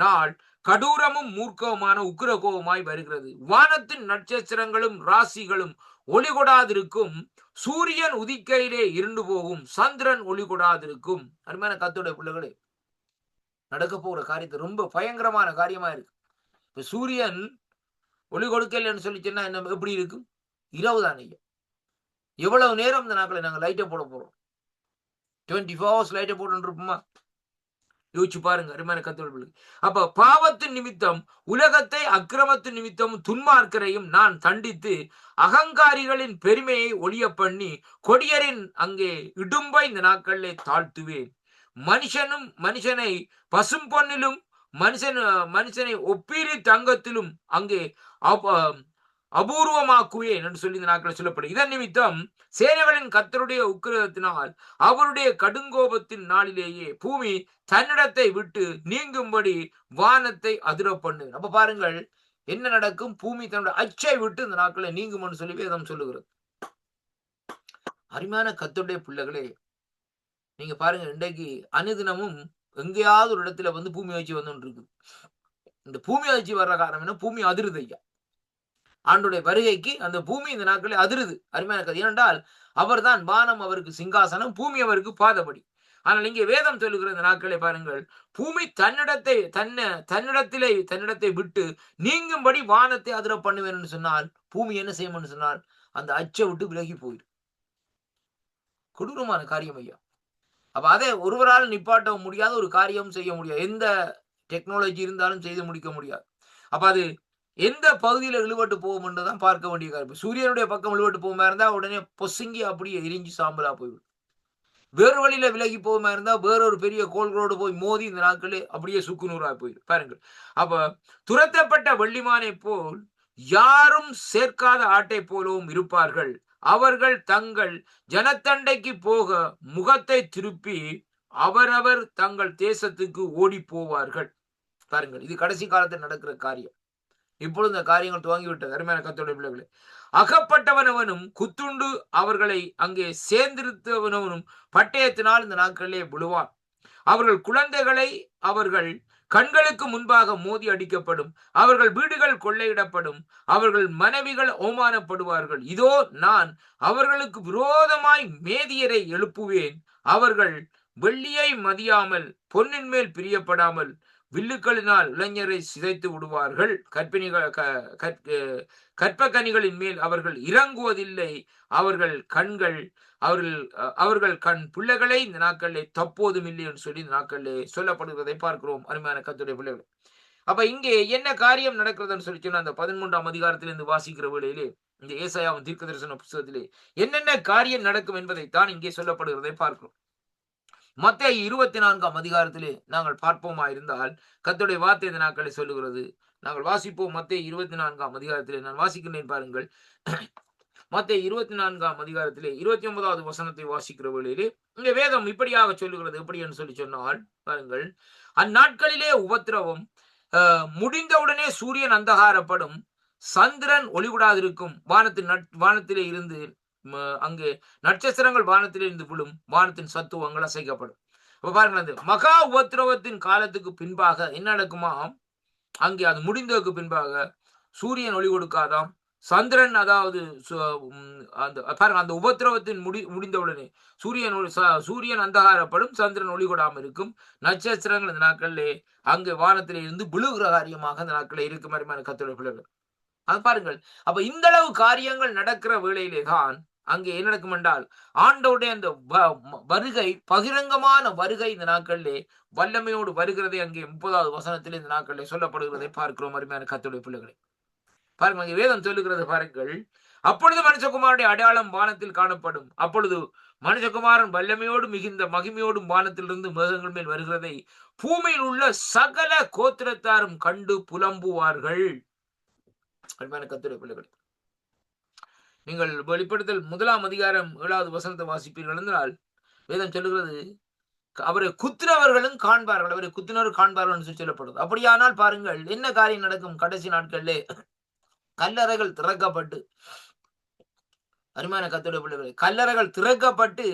நாள் கடூரமும் மூர்க்கவுமான உக்கிர கோபமாய் வருகிறது. வானத்தின் நட்சத்திரங்களும் ராசிகளும் ஒளி கொடாதிருக்கும், சூரியன் உதிக்கையிலே இருண்டு போகும், சந்திரன் ஒளி கொடாதிருக்கும். அருமையான கர்த்தருடைய பிள்ளைகளே, நடக்க போகிற காரியத்தை ரொம்ப பயங்கரமான காரியமா இருக்கு. இப்ப சூரியன் ஒளி கொடுக்கலன்னு சொல்லிச்சுன்னா என்ன எப்படி இருக்கும்? இரவு தான் ஐயா. எவ்வளவு நேரம் இந்த நாட்களை நாங்கள் லைட்டை போட போறோம்? 24 hours லைட்டை போட்டு இருப்போமா? யோசிச்சு பாருங்க அருமையான கர்த்தருடைய. அப்ப பாவத்தின் நிமித்தம் உலகத்தை அக்கிரமத்தின் நிமித்தம் துன்மார்க்கரையும் நான் தண்டித்து அகங்காரிகளின் பெருமையை ஒளிய பண்ணி கொடியரின் அங்கே இடும்பை இந்த நாட்களிலே தாழ்த்துவேன். மனுஷனை பசும் பொன்னிலும் மனுஷனை ஒப்பீரி தங்கத்திலும் அங்கே அபூர்வமாக்குவேன் என்று சொல்லி இந்த நாட்கள் சொல்லப்படும். இதன் நிமித்தம் சேனைகளின் கர்த்தருடைய உக்கிரகத்தினால் அவருடைய கடுங்கோபத்தின் நாளிலேயே பூமி தன்னிடத்தை விட்டு நீங்கும்படி வானத்தை அதிர பண்ணு. அப்ப பாருங்கள் என்ன நடக்கும்? பூமி தன்னுடைய அச்சை விட்டு இந்த நாட்களை நீங்கும்னு சொல்லி வேதம் சொல்லுகிறது. அருமையான கர்த்தருடைய பிள்ளைகளே, நீங்க பாருங்க, இன்றைக்கு அனுதினமும் எங்கேயாவது ஒரு இடத்துல பூமி அதிர்ச்சி வந்து இருக்கு. இந்த பூமி அதிர்ச்சி வர்ற காரணம் என்ன? பூமி அதிருது ஐயா. ஆண்டுடைய வருகைக்கு அந்த பூமி இந்த நாட்களில் அதிருது. அருமையான கதை. ஏனென்றால் அவர் தான் வானம் அவருக்கு சிங்காசனம், பூமி அவருக்கு பாதபடி. ஆனால் இங்கே வேதம் சொல்லுகிற இந்த நாட்களை பாருங்கள், பூமி தன்னிடத்தை விட்டு நீங்கும்படி வானத்தை அதிர பண்ணுவேன் சொன்னால் பூமி என்ன செய்யும் சொன்னால் அந்த அச்சை விட்டு விலகி போயிடும். கொடூரமான காரியம் ஐயா. அப்ப அதை ஒருவரால் நிப்பாட்ட முடியாத ஒரு காரியம் செய்ய முடியாது. எந்த டெக்னாலஜி இருந்தாலும் செய்து முடிக்க முடியாது. அப்ப அது எந்த பகுதியில இழுபட்டு போகும் என்றுதான் பார்க்க வேண்டிய காரியம். சூரியனுடைய பக்கம் இழுபட்டு போகுமா இருந்தா உடனே பொசுங்கி அப்படியே எரிஞ்சு சாம்பலா போய்விடும். வேறு வழியில விலகி போகுமா இருந்தா வேறொரு பெரிய கோள்களோடு போய் மோதி இந்த நாட்களே அப்படியே சுக்குநூறா போயிடும். பாருங்கள், அப்ப துரத்தப்பட்ட வெள்ளிமானை போல் யாரும் சேர்க்காத ஆட்டை போலவும் இருப்பார்கள். அவர்கள் தங்கள் ஜனத்தண்டைக்கு போக முகத்தை திருப்பி அவரவர் தங்கள் தேசத்துக்கு ஓடி போவார்கள். பாருங்கள், இது கடைசி காலத்தில் நடக்கிற காரியம். இப்பொழுது இந்த காரியங்கள் துவங்கிவிட்டது. அருமையான கர்த்தருடைய பிள்ளைகளே, அகப்பட்டவனவனும் குத்துண்டு அவர்களை அங்கே சேர்ந்திருத்தவனவனும் பட்டயத்தினால் இந்த நாட்களிலே விழுவான். அவர்கள் குழந்தைகளை அவர்கள் கண்களுக்கு முன்பாக மோதி அடிக்கப்படும். அவர்கள் வீடுகள் கொள்ளையிடப்படும். அவர்கள் மனைவிகள் அவமானப்படுவார்கள். இதோ நான் அவர்களுக்கு விரோதமாய் மேதியரை எழுப்புவேன். அவர்கள் வெள்ளியை மதியாமல் பொன்னின் மேல் பிரியப்படாமல் வில்லுக்களினால் இளைஞரை சிதைத்து விடுவார்கள். கற்பகனிகளின் மேல் அவர்கள் இறங்குவதில்லை. அவர்கள் கண் பிள்ளைகளை இந்த நாட்களிலே தப்போதும் இல்லை என்று சொல்லி இந்த நாட்களிலே சொல்லப்படுவதை பார்க்கிறோம். அருமையான கர்த்தருடைய பிள்ளைகள், அப்ப இங்கே என்ன காரியம் நடக்கிறதுன்னு சொல்லி சொன்னா அந்த 13ஆம் அதிகாரத்திலிருந்து வாசிக்கிற வேளையிலே இந்த ஏசாயாவின் தீர்க்கதரிசன புத்தகத்திலே என்னென்ன காரியம் நடக்கும் என்பதைத்தான் இங்கே சொல்லப்படுகிறதை பார்க்கிறோம். மத்தேயு 24ஆம் அதிகாரத்திலே நாங்கள் பார்ப்போமா இருந்தால் கர்த்தருடைய வார்த்தை இந்த நாட்களை சொல்லுகிறது. நாங்கள் வாசிப்போம். மத்தேயு 24ஆம் அதிகாரத்திலே நான் வாசிக்கிறேன் பாருங்கள். மத்தேயு 24ஆம் அதிகாரத்திலே 29வது வசனத்தை வாசிக்கிற வேளையிலே இங்க வேதம் இப்படியாக சொல்லுகிறது. எப்படி என்று சொல்லி சொன்னால் பாருங்கள், அந்நாட்களிலே உபத்திரவம் முடிந்தவுடனே சூரியன் அந்தகாரப்படும், சந்திரன் ஒளிவிடாதிருக்கும், வானத்திலே இருந்து அங்கே நட்சத்திரங்கள் வானத்திலே இருந்து விழும், வானத்தின் சத்துவங்கள் அசைக்கப்படும். அப்ப பாருங்கள், அந்த மகா உபத்திரவத்தின் காலத்துக்கு பின்பாக என்ன நடக்குமா? அங்கே அது முடிந்ததுக்கு பின்பாக சூரியன் ஒளி கொடுக்காதாம், சந்திரன் அதாவது அந்த உபத்திரவத்தின் முடிந்தவுடனே சூரியன் அந்தகாரப்படும், சந்திரன் ஒளி கொடாமல் இருக்கும், நட்சத்திரங்கள் இந்த நாட்களிலே அங்கே வானத்திலே இருந்து விழுகிற காரியமாக அந்த நாட்களில் இருக்கும். அருமையான கர்த்தருடைய பிள்ளைகள், அது பாருங்கள். அப்ப இந்த அளவு காரியங்கள் நடக்கிற வேளையிலே தான் அங்கே என்ன நடக்கும் என்றால் ஆண்டவருடைய அந்த வருகை, பகிரங்கமான வருகை இந்த நாட்களிலே வல்லமையோடு வருகிறதை அங்கே 30வது வசனத்தில் இந்த நாட்களிலே சொல்லப்படுகிறதை பார்க்கிறோம். அருமையான கர்த்தருடைய பிள்ளைகளை பாருங்கள், வேதம் சொல்லுகிறது பாருங்கள், அப்பொழுது மனுஷகுமாரனுடைய அடையாளம் வானத்தில் காணப்படும், அப்பொழுது மனுஷகுமாரன் வல்லமையோடு மிகுந்த மகிமையோடும் வானத்திலிருந்து மேகங்கள் மேல் வருகிறதை பூமியில் உள்ள சகல கோத்திரத்தாரும் கண்டு புலம்புவார்கள். அருமையான கர்த்தருடைய பிள்ளைகளே, நீங்கள் வெளிப்படுத்தல் 1 அதிகாரம் 7வது வசனத்தை வாசிப்பீர்கள் என்றால் வேதம் சொல்லுகிறது, அவரை குத்தினவர்களும் காண்பார்கள், அவரை குத்தினவர் காண்பார்கள் என்று சொல்லப்படுது. அப்படியானால் பாருங்கள் என்ன காரியம் நடக்கும். கடைசி நாட்களிலே கல்லறைகள் திறக்கப்பட்டு, அருமையான கர்த்தருடைய பிள்ளைகளே, கல்லறைகள் திறக்கப்பட்டு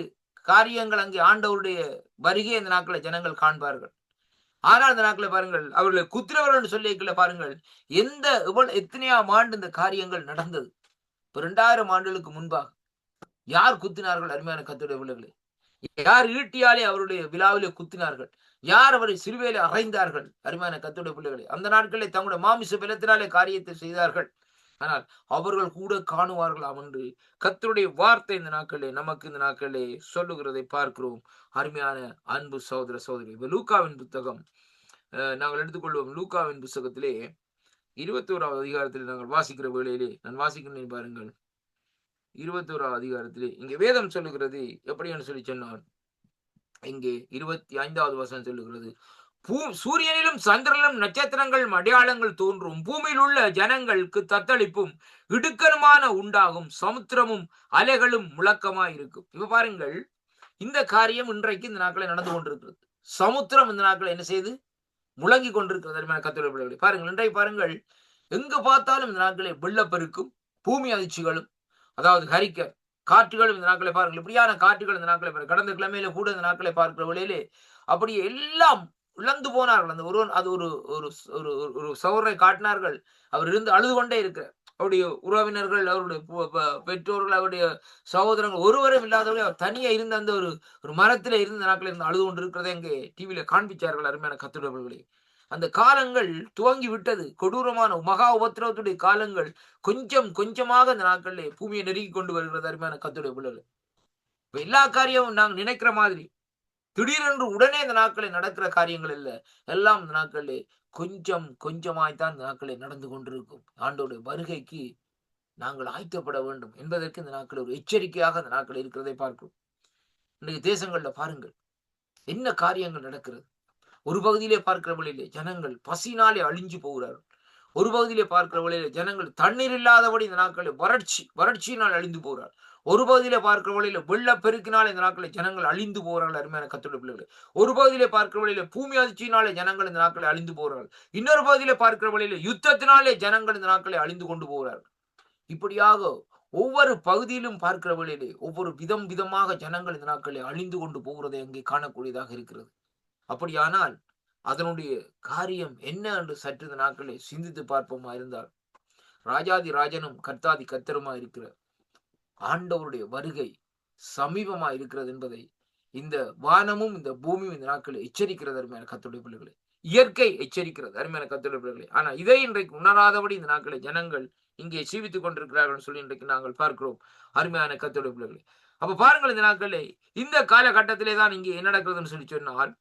காரியங்கள் அங்கே ஆண்டவருடைய வருகை இந்த நாட்களை ஜனங்கள் காண்பார்கள். ஆனால் இந்த நாட்களை பாருங்கள், அவர்களை குத்திரவர்கள் என்று சொல்லிக்கல பாருங்கள், எத்தனையாம் ஆண்டு இந்த காரியங்கள் நடந்தது. 2000 ஆண்டுகளுக்கு முன்பாக யார் குத்தினார்கள்? அருமையான கர்த்தருடைய பிள்ளைகளே, யார் ஈட்டியாலே அவருடைய விழாவிலே குத்தினார்கள்? யார் அவரை சிறுவையிலே அறைந்தார்கள்? அருமையான கர்த்தருடைய பிள்ளைகளே, அந்த நாட்களில் தங்களுடைய மாமிச பலத்தினாலே காரியத்தை செய்தார்கள். ஆனால் அவர்கள் கூட காணுவார்களாம் என்று கர்த்தருடைய வார்த்தை இந்த நாட்களே நமக்கு இந்த நாட்களே சொல்லுகிறதை பார்க்கிறோம். அருமையான அன்பு சகோதர சகோதரி, லூக்காவின் புத்தகம் நாங்கள் எடுத்துக்கொள்வோம். லூக்காவின் புத்தகத்திலே 21வது அதிகாரத்தில் நாங்கள் வாசிக்கிற வேளையிலே நான் வாசிக்கிறேன் பாருங்கள். 21வது அதிகாரத்திலே இங்கே வேதம் சொல்லுகிறது எப்படி என்று சொல்லி சொன்னார். இங்கே 25வது வசனம் சொல்லுகிறது, சூரியனிலும் சந்திரனிலும் நட்சத்திரங்கள் அடையாளங்கள் தோன்றும், பூமியில் உள்ள ஜனங்களுக்கு தத்தளிப்பும் இடுக்கணுமான உண்டாகும், சமுத்திரமும் அலைகளும் முழக்கமாய் இருக்கும். இப்ப பாருங்கள், இந்த காரியம் இன்றைக்கு இந்த நாட்களை நடந்து கொண்டிருக்கிறது. சமுத்திரம் இந்த நாட்களை என்ன செய்து முழங்கி கொண்டிருக்கிறது. கர்த்தருடைய பிள்ளைகளே, பாருங்கள், இன்றைக்கு பாருங்கள், எங்கு பார்த்தாலும் இந்த நாட்களை வெள்ளப்பெருக்கும், பூமி அதிர்ச்சிகளும், அதாவது ஹரிக்க காற்றுகளும் இந்த நாட்களை பாருங்கள், இப்படியான காற்றுகள் இந்த நாட்களை கடந்த கிழமையில கூட இந்த நாட்களை பார்க்கிற வேளையிலே அப்படியே எல்லாம் இழந்து போனார்கள். அந்த ஒருவன் அது ஒரு ஒரு சகோதரை காட்டினார்கள். அவர் இருந்து அழுது கொண்டே இருக்கிறார். அவருடைய உறவினர்கள், அவருடைய பெற்றோர்கள், அவருடைய சகோதரங்கள் ஒருவரும் இல்லாதவர்கள் அவர் தனியா இருந்த அந்த ஒரு மரத்தில இருந்த நாட்கள் இருந்து அழுது கொண்டு இருக்கிறதை இங்கே டிவியில காண்பிச்சார்கள். அருமையான கர்த்தருடைய, அந்த காலங்கள் துவங்கி விட்டது. கொடூரமான மகா உபத்திரவத்துடைய காலங்கள் கொஞ்சம் கொஞ்சமாக அந்த நாட்களிலே பூமியை நெருங்கி கொண்டு வருகிறது. அருமையான கர்த்தருடைய பிள்ளைகள், எல்லா காரியமும் நாங்கள் நினைக்கிற மாதிரி திடீரென்று உடனே இந்த நாட்களில் நடக்கிற காரியங்கள் இல்லை. எல்லாம் இந்த நாட்களிலே கொஞ்சம் கொஞ்சமாய்த்தான் இந்த நாட்களில் நடந்து கொண்டிருக்கும். ஆண்டோடைய வருகைக்கு நாங்கள் ஆயத்தப்பட வேண்டும் என்பதற்கு இந்த நாட்கள் ஒரு எச்சரிக்கையாக இந்த நாட்கள் இருக்கிறதை பார்க்கிறோம். இன்றைக்கு தேசங்கள்ல பாருங்கள் என்ன காரியங்கள் நடக்கிறது. ஒரு பகுதியிலே பார்க்கிற வழியிலே ஜனங்கள் பசினாலே அழிஞ்சு போகிறார்கள். ஒரு பகுதியிலே பார்க்கிற வழியிலே ஜனங்கள் தண்ணீர் இல்லாதபடி இந்த நாட்களில் வறட்சியினால் அழிந்து போகிறார். ஒரு பகுதியிலே பார்க்கிற வழியில வெள்ள பெருக்கினாலே இந்த நாட்களை ஜனங்கள் அழிந்து போகிறார்கள். அருமையான கர்த்தருடைய பிள்ளைகளே, ஒரு பகுதியிலே பார்க்கிற வழியில பூமி அதிர்ச்சியினாலே ஜனங்கள் இந்த நாட்களை அழிந்து போகிறார்கள். இன்னொரு பகுதியிலே பார்க்கிற வழியில யுத்தத்தினாலே ஜனங்கள் இந்த நாட்களை அழிந்து கொண்டு போகிறார்கள். இப்படியாக ஒவ்வொரு பகுதியிலும் பார்க்கிற வழியிலே ஒவ்வொரு விதமாக ஜனங்கள் இந்த நாட்களை அழிந்து கொண்டு போகிறதை அங்கே காணக்கூடியதாக இருக்கிறது. அப்படியானால் அதனுடைய காரியம் என்ன என்று சற்று இந்த நாட்களை சிந்தித்து பார்ப்போமா இருந்தால், ராஜாதி ராஜனும் கர்த்தாதி கர்த்தருமா இருக்கிற ஆண்டவருடைய வருகை சமீபமா இருக்கிறது என்பதை இந்த வானமும் இந்த பூமியும் இந்த நாட்களில் எச்சரிக்கிறது. அருமையான கர்த்தருடைய பிள்ளைகளே, இயற்கை எச்சரிக்கிறது. அருமையான கர்த்தருடைய பிள்ளைகளே, ஆனா இதை இன்றைக்கு உணராதபடி இந்த நாட்களை ஜனங்கள் இங்கே ஜீவித்துக் கொண்டிருக்கிறார்கள் சொல்லி இன்றைக்கு நாங்கள் பார்க்கிறோம். அருமையான கர்த்தருடைய பிள்ளைகளே, அப்ப பாருங்கள், இந்த நாட்களிலே இந்த காலகட்டத்திலே தான் இங்கே என்ன நடக்கிறதுன்னு சொல்லி சொன்னால்,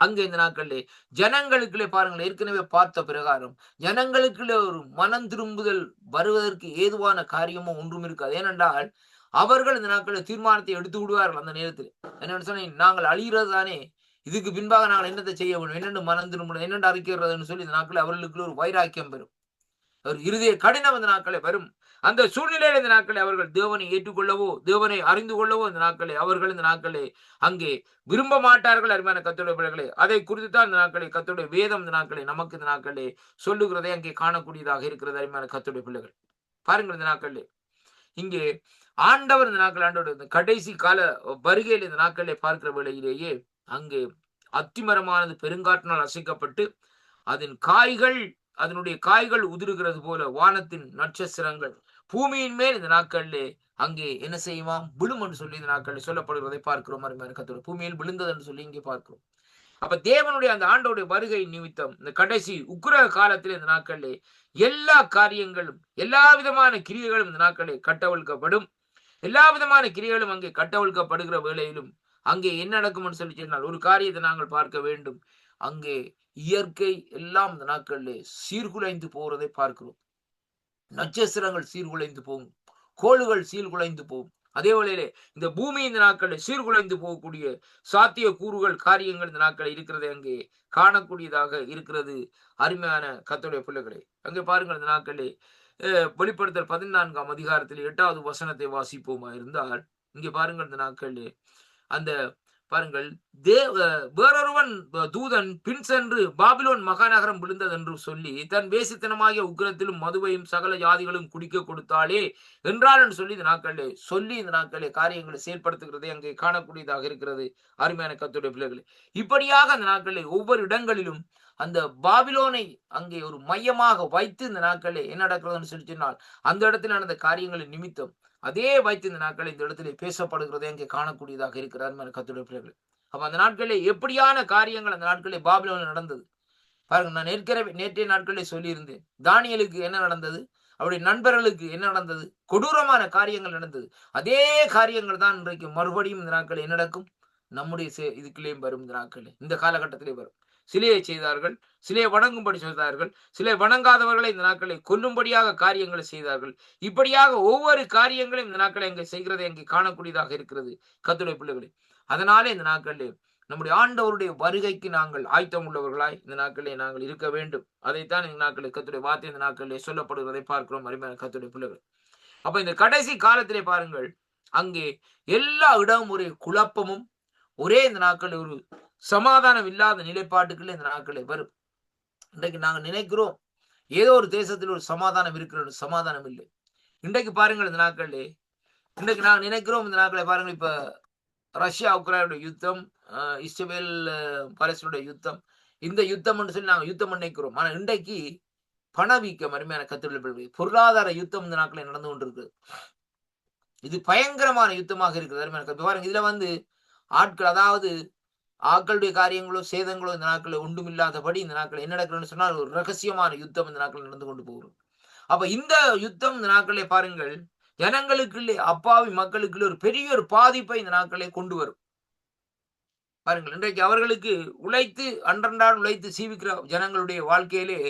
அங்கே இந்த நாட்களிலே ஜனங்களுக்குள்ளே பாருங்கள், ஏற்கனவே பார்த்த பிரகாரம் ஜனங்களுக்குள்ளே ஒரு மனம் திரும்புதல் வருவதற்கு ஏதுவான காரியமும் ஒன்றும் இருக்காது. ஏனென்றால் அவர்கள் இந்த நாட்களில் தீர்மானத்தை எடுத்து விடுவார்கள். அந்த நேரத்தில் என்னென்னு சொன்ன, நாங்கள் அழிகிறது தானே, இதுக்கு பின்பாக நாங்கள் என்னத்தை செய்ய வேண்டும், என்னென்று மனம் திரும்பணும், என்னென்று அறிக்கிறதுன்னு சொல்லி இந்த நாட்களில் அவர்களுக்கு ஒரு வைராக்கியம் பெறும், ஒரு இருதய கடினம் இந்த நாட்களை வரும். அந்த சூழ்நிலையில் இந்த நாட்களை அவர்கள் தேவனை ஏற்றுக்கொள்ளவோ தேவனை அறிந்து கொள்ளவோ இந்த நாட்களை அவர்கள் இந்த நாட்களை அங்கே விரும்ப மாட்டார்கள். அருமையான கர்த்தருடைய பிள்ளைகளே, அதை குறித்து தான் இந்த நாட்களை கர்த்தருடைய வேதம் இந்த நாட்களை நமக்கு இந்த நாட்களே சொல்லுகிறதை அங்கே காணக்கூடியதாக இருக்கிறது. அருமையான கர்த்தருடைய பிள்ளைகள், பாருங்கள், இந்த நாட்களிலே இங்கே ஆண்டவர் இந்த நாட்கள் ஆண்டவர் இந்த கடைசி கால வருகையில் இந்த நாட்களிலே பார்க்கிற வேளையிலேயே அங்கே அத்திமரமானது பெருங்காற்றினால் அசைக்கப்பட்டு அதனுடைய காய்கள் உதிர்கிறது போல வானத்தின் நட்சத்திரங்கள் பூமியின் மேல் இந்த நாட்களிலே அங்கே என்ன செய்யுமாம், விழும் என்று சொல்லி இந்த நாட்களில் சொல்லப்படுவதை பார்க்கிறோம். அருமையான கர்த்தருடைய பூமியில் விழுந்தது என்று சொல்லி இங்கே பார்க்கிறோம். அப்ப தேவனுடைய அந்த ஆண்டோடைய வருகை நிமித்தம் இந்த கடைசி உக்கிர காலத்தில் இந்த நாட்களிலே எல்லா காரியங்களும் எல்லா விதமான கிரியைகளும் இந்த நாட்களிலே கட்டவிழ்க்கப்படும். எல்லா விதமான கிரியைகளும் அங்கே கட்டவிழ்க்கப்படுகிற வேளையிலும் அங்கே என்ன நடக்கும் சொல்லி சொன்னால், ஒரு காரியத்தை நாங்கள் பார்க்க வேண்டும். அங்கே இயற்கை எல்லாம் இந்த நாட்களிலே சீர்குலைந்து போறதை பார்க்கிறோம். நட்சத்திரங்கள் சீர்குலைந்து போகும், கோள்கள் சீர்குலைந்து போகும். அதே வேளையிலே இந்த பூமி இந்த நாட்களில் சீர்குலைந்து போகக்கூடிய சாத்திய கூறுகள் காரியங்கள் இந்த நாட்களில் இருக்கிறது அங்கே காணக்கூடியதாக இருக்கிறது. அருமையான கர்த்தருடைய பிள்ளைகளே, அங்கே பாருங்கள் இந்த நாட்களிலே வெளிப்படுத்தல் 14ஆம் அதிகாரத்தில் 8வது வசனத்தை வாசிப்போமா இருந்தால், இங்கே பாருங்கள் இந்த நாட்களிலே அந்த பாருங்கள் வேறொருவன் தூதன் பின் சென்று பாபிலோன் மகாநகரம் விழுந்தது என்று சொல்லி தன் வேசித்தனமாகிய உக்கிரத்திலும் மதுவையும் சகல ஜாதிகளும் குடிக்க கொடுத்தாளே என்றால் என்று சொல்லி இந்த நாட்களே காரியங்களை செயல்படுத்துகிறதை அங்கே காணக்கூடியதாக இருக்கிறது. அருமையான கர்த்தருடைய பிள்ளைகளே, இப்படியாக அந்த நாட்களில் ஒவ்வொரு இடங்களிலும் அந்த பாபிலோனை அங்கே ஒரு மையமாக வைத்து இந்த நாட்களே என்ன நடக்கிறதுன்னு சொல்லி சொன்னால் அந்த இடத்தில் நடந்த காரியங்களின் நிமித்தம் அதே வைத்து இந்த நாட்களில் இந்த இடத்திலே பேசப்படுகிறதை அங்கே காணக்கூடியதாக இருக்கிறார் கர்த்தருடைய பிள்ளைகள். அப்ப அந்த நாட்களிலே எப்படியான காரியங்கள் அந்த நாட்களிலே பாபிலோனில் நடந்தது பாருங்க. நான் நேற்றைய நாட்களிலே சொல்லியிருந்தேன், தானியலுக்கு என்ன நடந்தது, அவருடைய நண்பர்களுக்கு என்ன நடந்தது, கொடூரமான காரியங்கள் நடந்தது. அதே காரியங்கள் தான் இன்றைக்கு மறுபடியும் இந்த நாட்களில் என்ன நடக்கும், நம்முடைய இதுக்குள்ளேயும் வரும். இந்த நாட்களில் இந்த காலகட்டத்திலே வரும். சிலையை செய்தார்கள், சிலையை வணங்கும்படி செய்தார்கள், சிலை வணங்காதவர்களை இந்த நாட்களை கொல்லும்படியாக காரியங்களை செய்தார்கள். இப்படியாக ஒவ்வொரு காரியங்களையும் இந்த நாட்களை அங்கே செய்கிறதை அங்கே காணக்கூடியதாக இருக்கிறது கர்த்தருடைய பிள்ளைகளே. அதனாலே இந்த நாட்களில் நம்முடைய ஆண்டவருடைய வருகைக்கு நாங்கள் ஆயத்தம் உள்ளவர்களாய் இந்த நாட்களிலே நாங்கள் இருக்க வேண்டும். அதைத்தான் இந்த நாட்களில் கர்த்தருடைய வார்த்தை இந்த நாட்களிலே சொல்லப்படுவதை பார்க்கிறோம் அருமையான கர்த்தருடைய பிள்ளைகள். அப்ப இந்த கடைசி காலத்திலே பாருங்கள், அங்கே எல்லா இடமும் ஒரு குழப்பமும் ஒரே இந்த நாட்களில் ஒரு சமாதானம் இல்லாத நிலைப்பாட்டுக்குள்ள இந்த நாட்களை வரும். இன்றைக்கு நாங்கள் நினைக்கிறோம் ஏதோ ஒரு தேசத்தில் ஒரு சமாதானம் இருக்கிற, சமாதானம் இல்லை. இன்றைக்கு பாருங்கள் இந்த நாட்களிலே இன்றைக்கு நாங்கள் நினைக்கிறோம் இந்த நாட்களை பாருங்கள், இப்ப ரஷ்யா உக்ரைனுடைய யுத்தம், இஸ்ரேல் பாலஸ்தீனுடைய யுத்தம், இந்த யுத்தம் என்று சொல்லி நாங்கள் யுத்தம் நினைக்கிறோம். ஆனா இன்றைக்கு பணவீக்கம் அருமையான கர்த்தருடைய பொருளாதார யுத்தம் இந்த நாட்களில் நடந்து கொண்டிருக்கு. இது பயங்கரமான யுத்தமாக இருக்குது அருமையான பாருங்க. இதுல ஆட்கள், அதாவது ஆக்களுடைய காரியங்களோ சேதங்களோ இந்த நாட்களில் ஒன்றும் இல்லாதபடி இந்த நாட்கள் என்ன நடக்கிறதுன்னு சொன்னால் ஒரு ரகசியமான யுத்தம் இந்த நாட்கள் நடந்து கொண்டு போகிறோம். அப்ப இந்த யுத்தம் இந்த நாட்களே பாருங்கள், ஜனங்களுக்குள்ளே அப்பாவி மக்களுக்குள்ளே ஒரு பெரிய ஒரு பாதிப்பை இந்த நாட்களே கொண்டு வரும். பாருங்கள், இன்றைக்கு அவர்களுக்கு உழைத்து அன்றன்றால் உழைத்து சீவிக்கிற ஜனங்களுடைய வாழ்க்கையிலே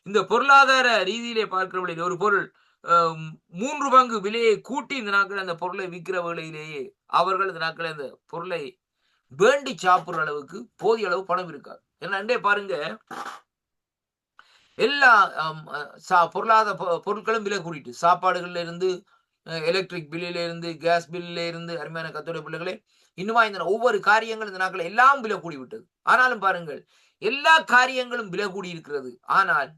இந்த பொருளாதார ரீதியிலே பார்க்கிறவர்களில் ஒரு பொருள் 3 பங்கு விலையை கூட்டி இந்த நாட்கள் அந்த பொருளை விற்கிற வேளையிலேயே அவர்கள் இந்த நாட்கள் அந்த பொருளை வேண்டி சாப்பிடுற அளவுக்கு போதிய அளவு பணம் இருக்காது. ஏன்னா பாருங்க, எல்லா பொருளாதார பொருட்களும் விலை கூட்டிட்டு, சாப்பாடுகள்ல இருந்து, எலக்ட்ரிக் பில்லில இருந்து, கேஸ் பில்லில இருந்து, அருமையான கர்த்தருடைய பிள்ளைகளே, இன்னுமா இந்த ஒவ்வொரு காரியங்கள் இந்த நாட்கள் எல்லாம் விலை கூடி விட்டது. ஆனாலும் பாருங்கள், எல்லா காரியங்களும் விலை கூடி இருக்கிறது. ஆனால்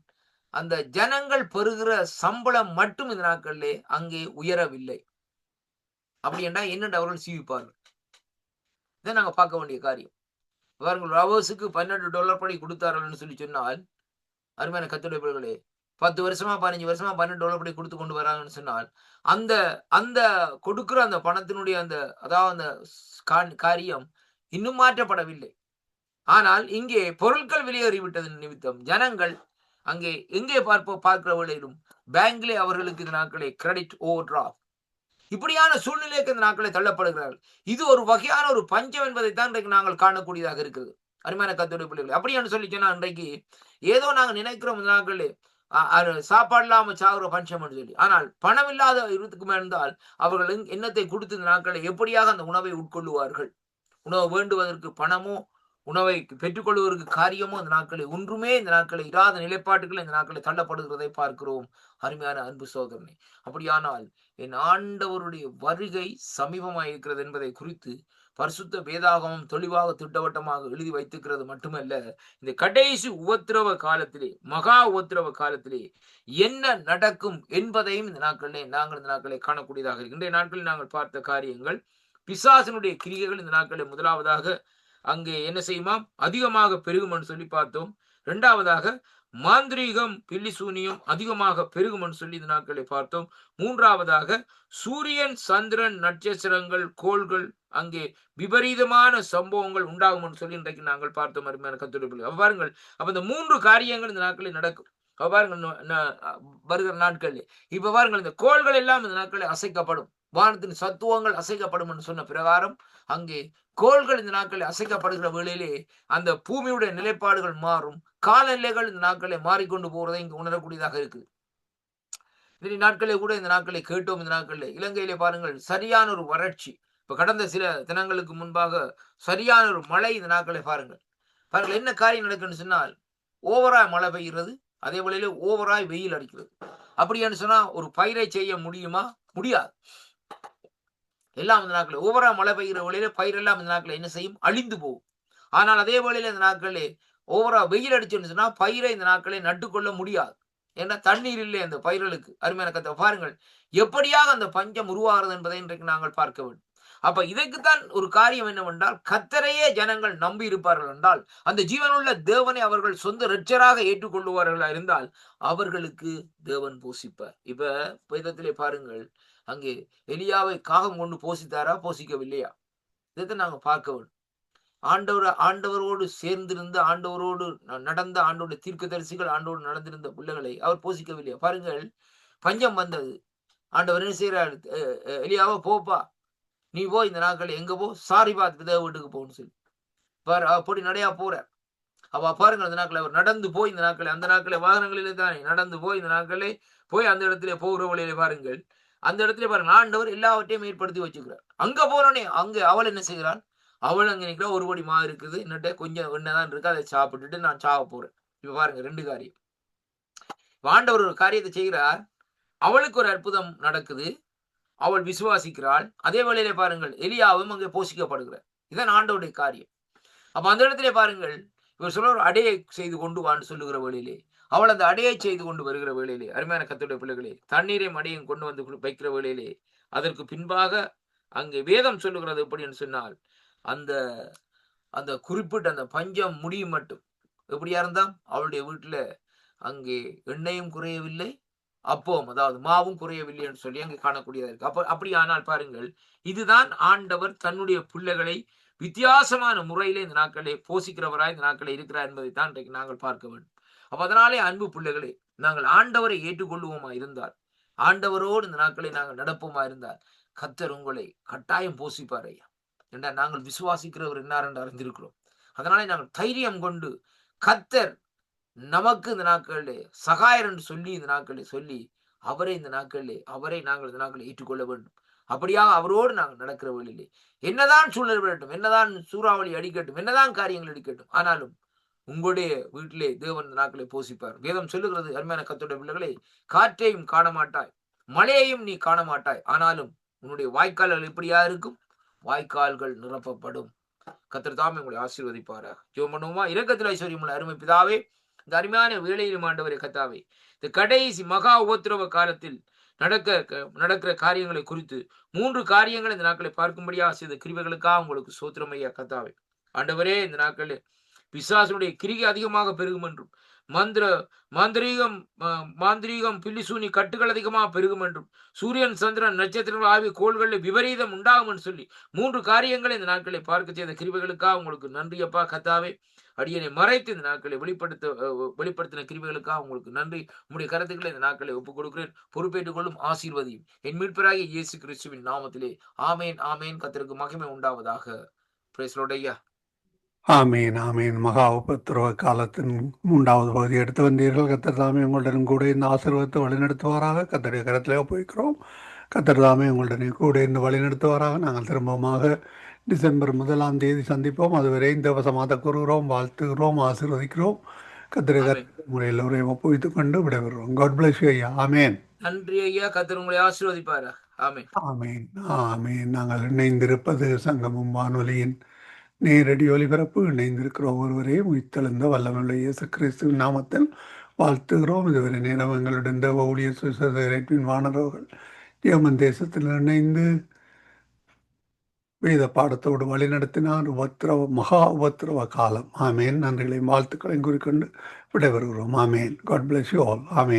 அந்த ஜனங்கள் பெறுகிற சம்பளம் மட்டும் இந்த நாட்களிலே அங்கே உயரவில்லை. அப்படி என்றால் என்னென்று அவர்கள் சீவிப்பார்கள். இதை நாங்க பார்க்க வேண்டிய காரியம். பாருங்கள், ரவர்ஸுக்கு $12 படி கொடுத்தார்கள் சொல்லி சொன்னால், அருமையான கர்த்தருடைய பிள்ளைகளே, 10 வருஷமா 15 வருஷமா $12 படி கொடுத்து கொண்டு வராங்கன்னு சொன்னால், அந்த அந்த கொடுக்கிற அந்த பணத்தினுடைய அந்த அதாவது அந்த காரியம் இன்னும் மாற்றப்படவில்லை. ஆனால் இங்கே பொருட்கள் வெளியேறிவிட்டதன் நிமித்தம் ஜனங்கள் அங்கே எங்கே பார்க்கிற வேளையிலும் பேங்கிலே அவர்களுக்கு இந்த நாட்களை கிரெடிட் ஓவர் டிராஃப்ட், இப்படியான சூழ்நிலைக்கு இந்த நாட்களை தள்ளப்படுகிறார்கள். இது ஒரு வகையான ஒரு பஞ்சம் என்பதைத்தான் இன்றைக்கு நாங்கள் காணக்கூடியதாக இருக்கிறது அருமையான கர்த்தருடைய பிள்ளைகள். அப்படின்னு சொல்லி சொன்னா, இன்றைக்கு ஏதோ நாங்கள் நினைக்கிறோம் இந்த நாட்களே சாப்பாடு இல்லாம சாகுற பஞ்சம் என்று சொல்லி. ஆனால் பணம் இல்லாத இருந்துக்குமே இருந்தால் அவர்கள் எண்ணத்தை கொடுத்து இந்த நாட்களை எப்படியாக அந்த உணவை உட்கொள்ளுவார்கள். உணவு வேண்டுவதற்கு பணமோ உணவை பெற்றுக்கொள்வதற்கு காரியமோ இந்த நாட்களை ஒன்றுமே இந்த நாட்களை இராத நிலைப்பாட்டுகள் இந்த நாட்களை தள்ளப்படுகிறதை பார்க்கிறோம் அருமையான அன்பு சகோதரனே. அப்படியானால் என் ஆண்டவருடைய வருகை சமீபமாக இருக்கிறது என்பதை குறித்து பரிசுத்த வேதாகமம் தெளிவாக திட்டவட்டமாக எழுதி வைத்திருக்கிறது மட்டுமல்ல, இந்த கடைசி உபத்திரவ காலத்திலே, மகா உபத்திரவ காலத்திலே என்ன நடக்கும் என்பதையும் இந்த நாட்களை காணக்கூடியதாக இருக்கு. இன்றைய நாட்களில் நாங்கள் பார்த்த காரியங்கள், பிசாசினுடைய கிரியைகள் இந்த நாட்களில் முதலாவதாக அங்கே என்ன செய்யுமா அதிகமாக பெருகும்னு சொல்லி பார்த்தோம். இரண்டாவதாக மாந்திரீகம் பில்லி சூனியம் அதிகமாக பெருகும்னு சொல்லி இந்த நாட்களை பார்த்தோம். மூன்றாவதாக சூரியன் சந்திரன் நட்சத்திரங்கள் கோள்கள் அங்கே விபரீதமான சம்பவங்கள் உண்டாகும் சொல்லி இன்றைக்கு நாங்கள் பார்த்தோம் அருமையான கர்த்தருடைய பிள்ளைகளே. பாருங்கள், அப்ப இந்த 3 காரியங்கள் இந்த நாட்களில் நடக்கும். பாருங்கள், வருகிற நாட்களில் இப்ப பாருங்கள், இந்த கோள்கள் எல்லாம் இந்த நாட்களில் அசைக்கப்படும், வானத்தின் சத்துவங்கள் அசைக்கப்படும் என்று சொன்ன பிரகாரம் அங்கே கோள்கள் இந்த நாட்களில் அசைக்கப்படுகிற வேளையிலே அந்த பூமியுடைய நிலைப்பாடுகள் மாறும், காலநிலைகள் இந்த நாட்களை மாறிக்கொண்டு போறதை இங்கு உணரக்கூடியதாக இருக்குது. இந்த நாட்களே கூட இந்த நாட்களை கேட்டோம். இந்த நாட்களில் இலங்கையிலே பாருங்கள் சரியான ஒரு வறட்சி. இப்ப கடந்த சில தினங்களுக்கு முன்பாக சரியான ஒரு மழை இந்த நாட்களை பாருங்கள். பாருங்கள் என்ன காரியம் நடக்குன்னு சொன்னால், ஓவரா மழை பெய்கிறது. அதே வேளையிலே ஓவராய் வெயில் அடிக்கிறது. அப்படியான்னு சொன்னா ஒரு பயிரை செய்ய முடியுமா? முடியாது. எல்லாம் இந்த நாட்களில் ஓவரா மழை பெய்கிற வேளையிலே பயிரெல்லாம் இந்த நாட்களில் என்ன செய்யும்? அழிந்து போகும். ஆனால் அதே வேளையில இந்த நாட்களிலே ஓவரா வெயில் அடிச்சுன்னு சொன்னா பயிரை இந்த நாட்களில் நட்டுக்கொள்ள முடியாது. ஏன்னா தண்ணீர் இல்லை அந்த பயிர்களுக்கு. அருமையான கத்த பாருங்கள். எப்படியாக அந்த பஞ்சம் உருவாகிறது என்பதை இன்றைக்கு நாங்கள் பார்க்க வேண்டும். அப்ப இதற்குத்தான் ஒரு காரியம் என்னவென்றால், கர்த்தரையே ஜனங்கள் நம்பி இருப்பார்கள் என்றால், அந்த ஜீவனுள்ள தேவனை அவர்கள் சொந்த இரட்சராக ஏற்றுக்கொள்ளுவார்களா இருந்தால், அவர்களுக்கு தேவன் போஷிப்பார். இப்ப வேதத்திலே பாருங்கள், அங்கே எலியாவை காகம் கொண்டு போஷித்தாரா? போஷிக்கவில்லையா? இதைத்தான் நாங்க பார்க்க வேண்டும். ஆண்டவரோடு சேர்ந்திருந்த, ஆண்டவரோடு நடந்த, ஆண்டோட தீர்க்கதரிசிகள் ஆண்டோடு நடந்திருந்த பிள்ளைகளை அவர் போஷிக்கவில்லையா? பாருங்கள், பஞ்சம் வந்தது. ஆண்டவர் என்ன செய்யறாரு? எலியாவோ, போப்பா, நீ போ, இந்த நாட்கள் எங்க போ, சாரிபாத் விதவை வீட்டுக்கு போன்னு சொல்லி பாரு, அப்படி நடையா போற. அவ பாருங்க, அந்த நாட்களை அவர் நடந்து போய், இந்த நாட்களை அந்த நாட்களை வாகனங்களிலே தானே நடந்து போய், இந்த நாட்களே போய் அந்த இடத்துல போகிற வழியிலே பாருங்கள், அந்த இடத்துல பாருங்க, ஆண்டவர் எல்லாவற்றையும் ஏற்படுத்தி வச்சுக்கிறார். அங்க போனோடனே அங்க அவள் என்ன செய்கிறாள்? அவள் அங்க நிற்கிற, ஒரு படி மா இருக்குது, என்னட்ட கொஞ்சம் எண்ணெய்தான் இருக்கு, அதை சாப்பிட்டுட்டு நான் சாவ போறேன். இப்ப பாருங்க, ரெண்டு காரியம். ஆண்டவர் ஒரு காரியத்தை செய்கிறார், அவளுக்கு ஒரு அற்புதம் நடக்குது, அவள் விசுவாசிக்கிறாள். அதே வேளையிலே பாருங்கள், எலியாவும் அங்கே போஷிக்கப்படுகிறார். இதான் ஆண்டவருடைய காரியம். அப்ப அந்த இடத்திலே பாருங்கள், இவர் சொல்ல ஒரு அடையை செய்து கொண்டு வான்னு சொல்லுகிற வேளையிலே, அவள் அந்த அடையை செய்து கொண்டு வருகிற வேளையிலே, அருமையான கர்த்தருடைய பிள்ளைகளே, தண்ணீரையும் அடையும் கொண்டு வந்து வைக்கிற வேளையிலே, அதற்கு பின்பாக அங்கே வேதம் சொல்லுகிறது எப்படி என்று சொன்னால், அந்த அந்த குறிப்பிட்ட அந்த பஞ்சம் முடியும் மட்டும் எப்படியா இருந்தா அவளுடைய வீட்டுல அங்கே எண்ணெயும் குறையவில்லை, அப்போம் அதாவது மாவும் குறையவில்லை என்று சொல்லி அங்கே காணக்கூடியதா இருக்கு. அப்படி ஆனால் பாருங்கள், இதுதான் ஆண்டவர் தன்னுடைய பிள்ளைகளை வித்தியாசமான முறையிலே இந்த நாட்களை போஷிக்கிறவராய் இந்த நாட்களை இருக்கிறார் என்பதை தான் இன்றைக்கு நாங்கள் பார்க்க வேண்டும். அப்ப அதனாலே அன்பு பிள்ளைகளே, நாங்கள் ஆண்டவரை ஏற்றுக்கொள்வோமா இருந்தால், ஆண்டவரோடு இந்த நாட்களை நாங்கள் நடப்போமா இருந்தால், கர்த்தர் உங்களை கட்டாயம் போஷிப்பார் ஐயா. என்றால் நாங்கள் விசுவாசிக்கிறவர் என்னார் என்று அறிந்திருக்கிறோம். அதனாலே நாங்கள் தைரியம் கொண்டு, கர்த்தர் நமக்கு இந்த நாட்களிலே சகாயர் என்று சொல்லி இந்த நாட்களில் சொல்லி, அவரை இந்த நாட்களிலே அவரை நாங்கள் இந்த நாட்களில் ஏற்றுக்கொள்ள வேண்டும். அப்படியாக அவரோடு நாங்கள் நடக்கிற வழியிலே என்னதான் சூழ்நிலை விடட்டும், என்னதான் சூறாவளி அடிக்கட்டும், என்னதான் காரியங்கள் அடிக்கட்டும், ஆனாலும் உங்களுடைய வீட்டிலே தேவன் இந்த நாட்களை போஷிப்பார். வேதம் சொல்லுகிறது, அருமையான கர்த்தருடைய பிள்ளைகளே, காற்றையும் காண மாட்டாய், மழையையும் நீ காண மாட்டாய், ஆனாலும் உன்னுடைய வாய்க்கால்கள் எப்படியா இருக்கும்? வாய்க்கால்கள் நிரப்பப்படும். கர்த்தர் தாமே உங்களை ஆசீர்வதிப்பாராக. ஜெபம் பண்ணுவோமா? இரக்கத்தில் ஐஸ்வர்யமுள்ள அருமை பிதாவே, இந்த அருமையான வேளையிலும் ஆண்டவரே கர்த்தாவே, இந்த கடைசி மகா உபத்திரவ காலத்தில் நடக்கிற காரியங்களை குறித்து 3 காரியங்களை இந்த நாட்களை பார்க்கும்படியாக செய்த கிருபைகளுக்காக உங்களுக்கு ஸ்தோத்திரம் ஐயா கர்த்தாவே. ஆண்டவரே, இந்த நாட்களில் பிசாசுடைய கிரிகை அதிகமாக பெருகும் என்றும், மாந்திரீகம் பில்லிசூனி கட்டுகள் அதிகமாக பெருகும் என்றும், சூரியன் சந்திரன் நட்சத்திரங்கள் ஆகிய கோள்களில் விபரீதம் உண்டாகும் என்று சொல்லி 3 காரியங்களை இந்த நாட்களை பார்க்க செய்த கிருபைகளுக்காக உங்களுக்கு நன்றி அப்பா கர்த்தாவே. அடியனை மறைத்து இந்த நாட்களை வெளிப்படுத்தின கிருபைகளுக்காக உங்களுக்கு நன்றி. உங்களுடைய கருத்துக்களை இந்த நாட்களை ஒப்புக் கொடுக்கிறேன். பொறுப்பேற்றுக் கொள்ளும், ஆசீர்வதியும். என் மீட்பராகிய இயேசு கிறிஸ்துவின் நாமத்திலே ஆமேன் ஆமேன். கர்த்தருக்கு மகிமை உண்டாவதாக. பிரைஸ் லார்ட் ஐயா. ஆமீன் ஆமீன். மகா உபத்திரவ காலத்தின் 3வது பகுதி எடுத்து வந்தீர்கள். கர்த்தர் தாமே உங்களுடன் கூட இந்த ஆசீர்வாதத்தை வழிநடத்துவாராக. கர்த்தருடைய கரத்திலே ஒப்புவிக்கிறோம். கர்த்தர் தாமே உங்களுடனே கூட இந்த வழிநடத்துவாராக. நாங்கள் திரும்பமாக டிசம்பர் 1ஆம் தேதி சந்திப்போம். அதுவரை இந்த வசமாக கூறுகிறோம், வாழ்த்துகிறோம், ஆசீர்வதிக்கிறோம். கர்த்தருடைய உங்களை எல்லோரையும் ஒப்புவித்துக் கொண்டு விடைபெறுவோம். காட் பிளஸ் யூ ஐயா. ஆமேன். நன்றி ஐயா. கர்த்தர் உங்களை ஆசீர்வதிப்பாரா. ஆமேன் ஆமேன் ஆமேன். நாங்கள் இணைந்திருப்பது சங்கமம் வானொலியின் நேரடி ஒலிபரப்பு. இணைந்திருக்கிற ஒருவரையும் உயிர்த்தெழுந்த வல்லமையுள்ள இயேசு கிறிஸ்துவின் நாமத்தில் வாழ்த்துகிறோம். இதுவரை நேரம் எங்களுடன் தேவ ஊழியர் சுசேதரின் வானவர்கள் ஜெர்மன் தேசத்தில் இணைந்து வேத பாடத்தோடு வழிநடத்தினார். மகா உபத்திரவ காலம். ஆமேன். நன்றிகளையும் வாழ்த்துக்களையும் குறிக்கொண்டு விடைபெறுகிறோம். ஆமேன். God bless you all. Amen.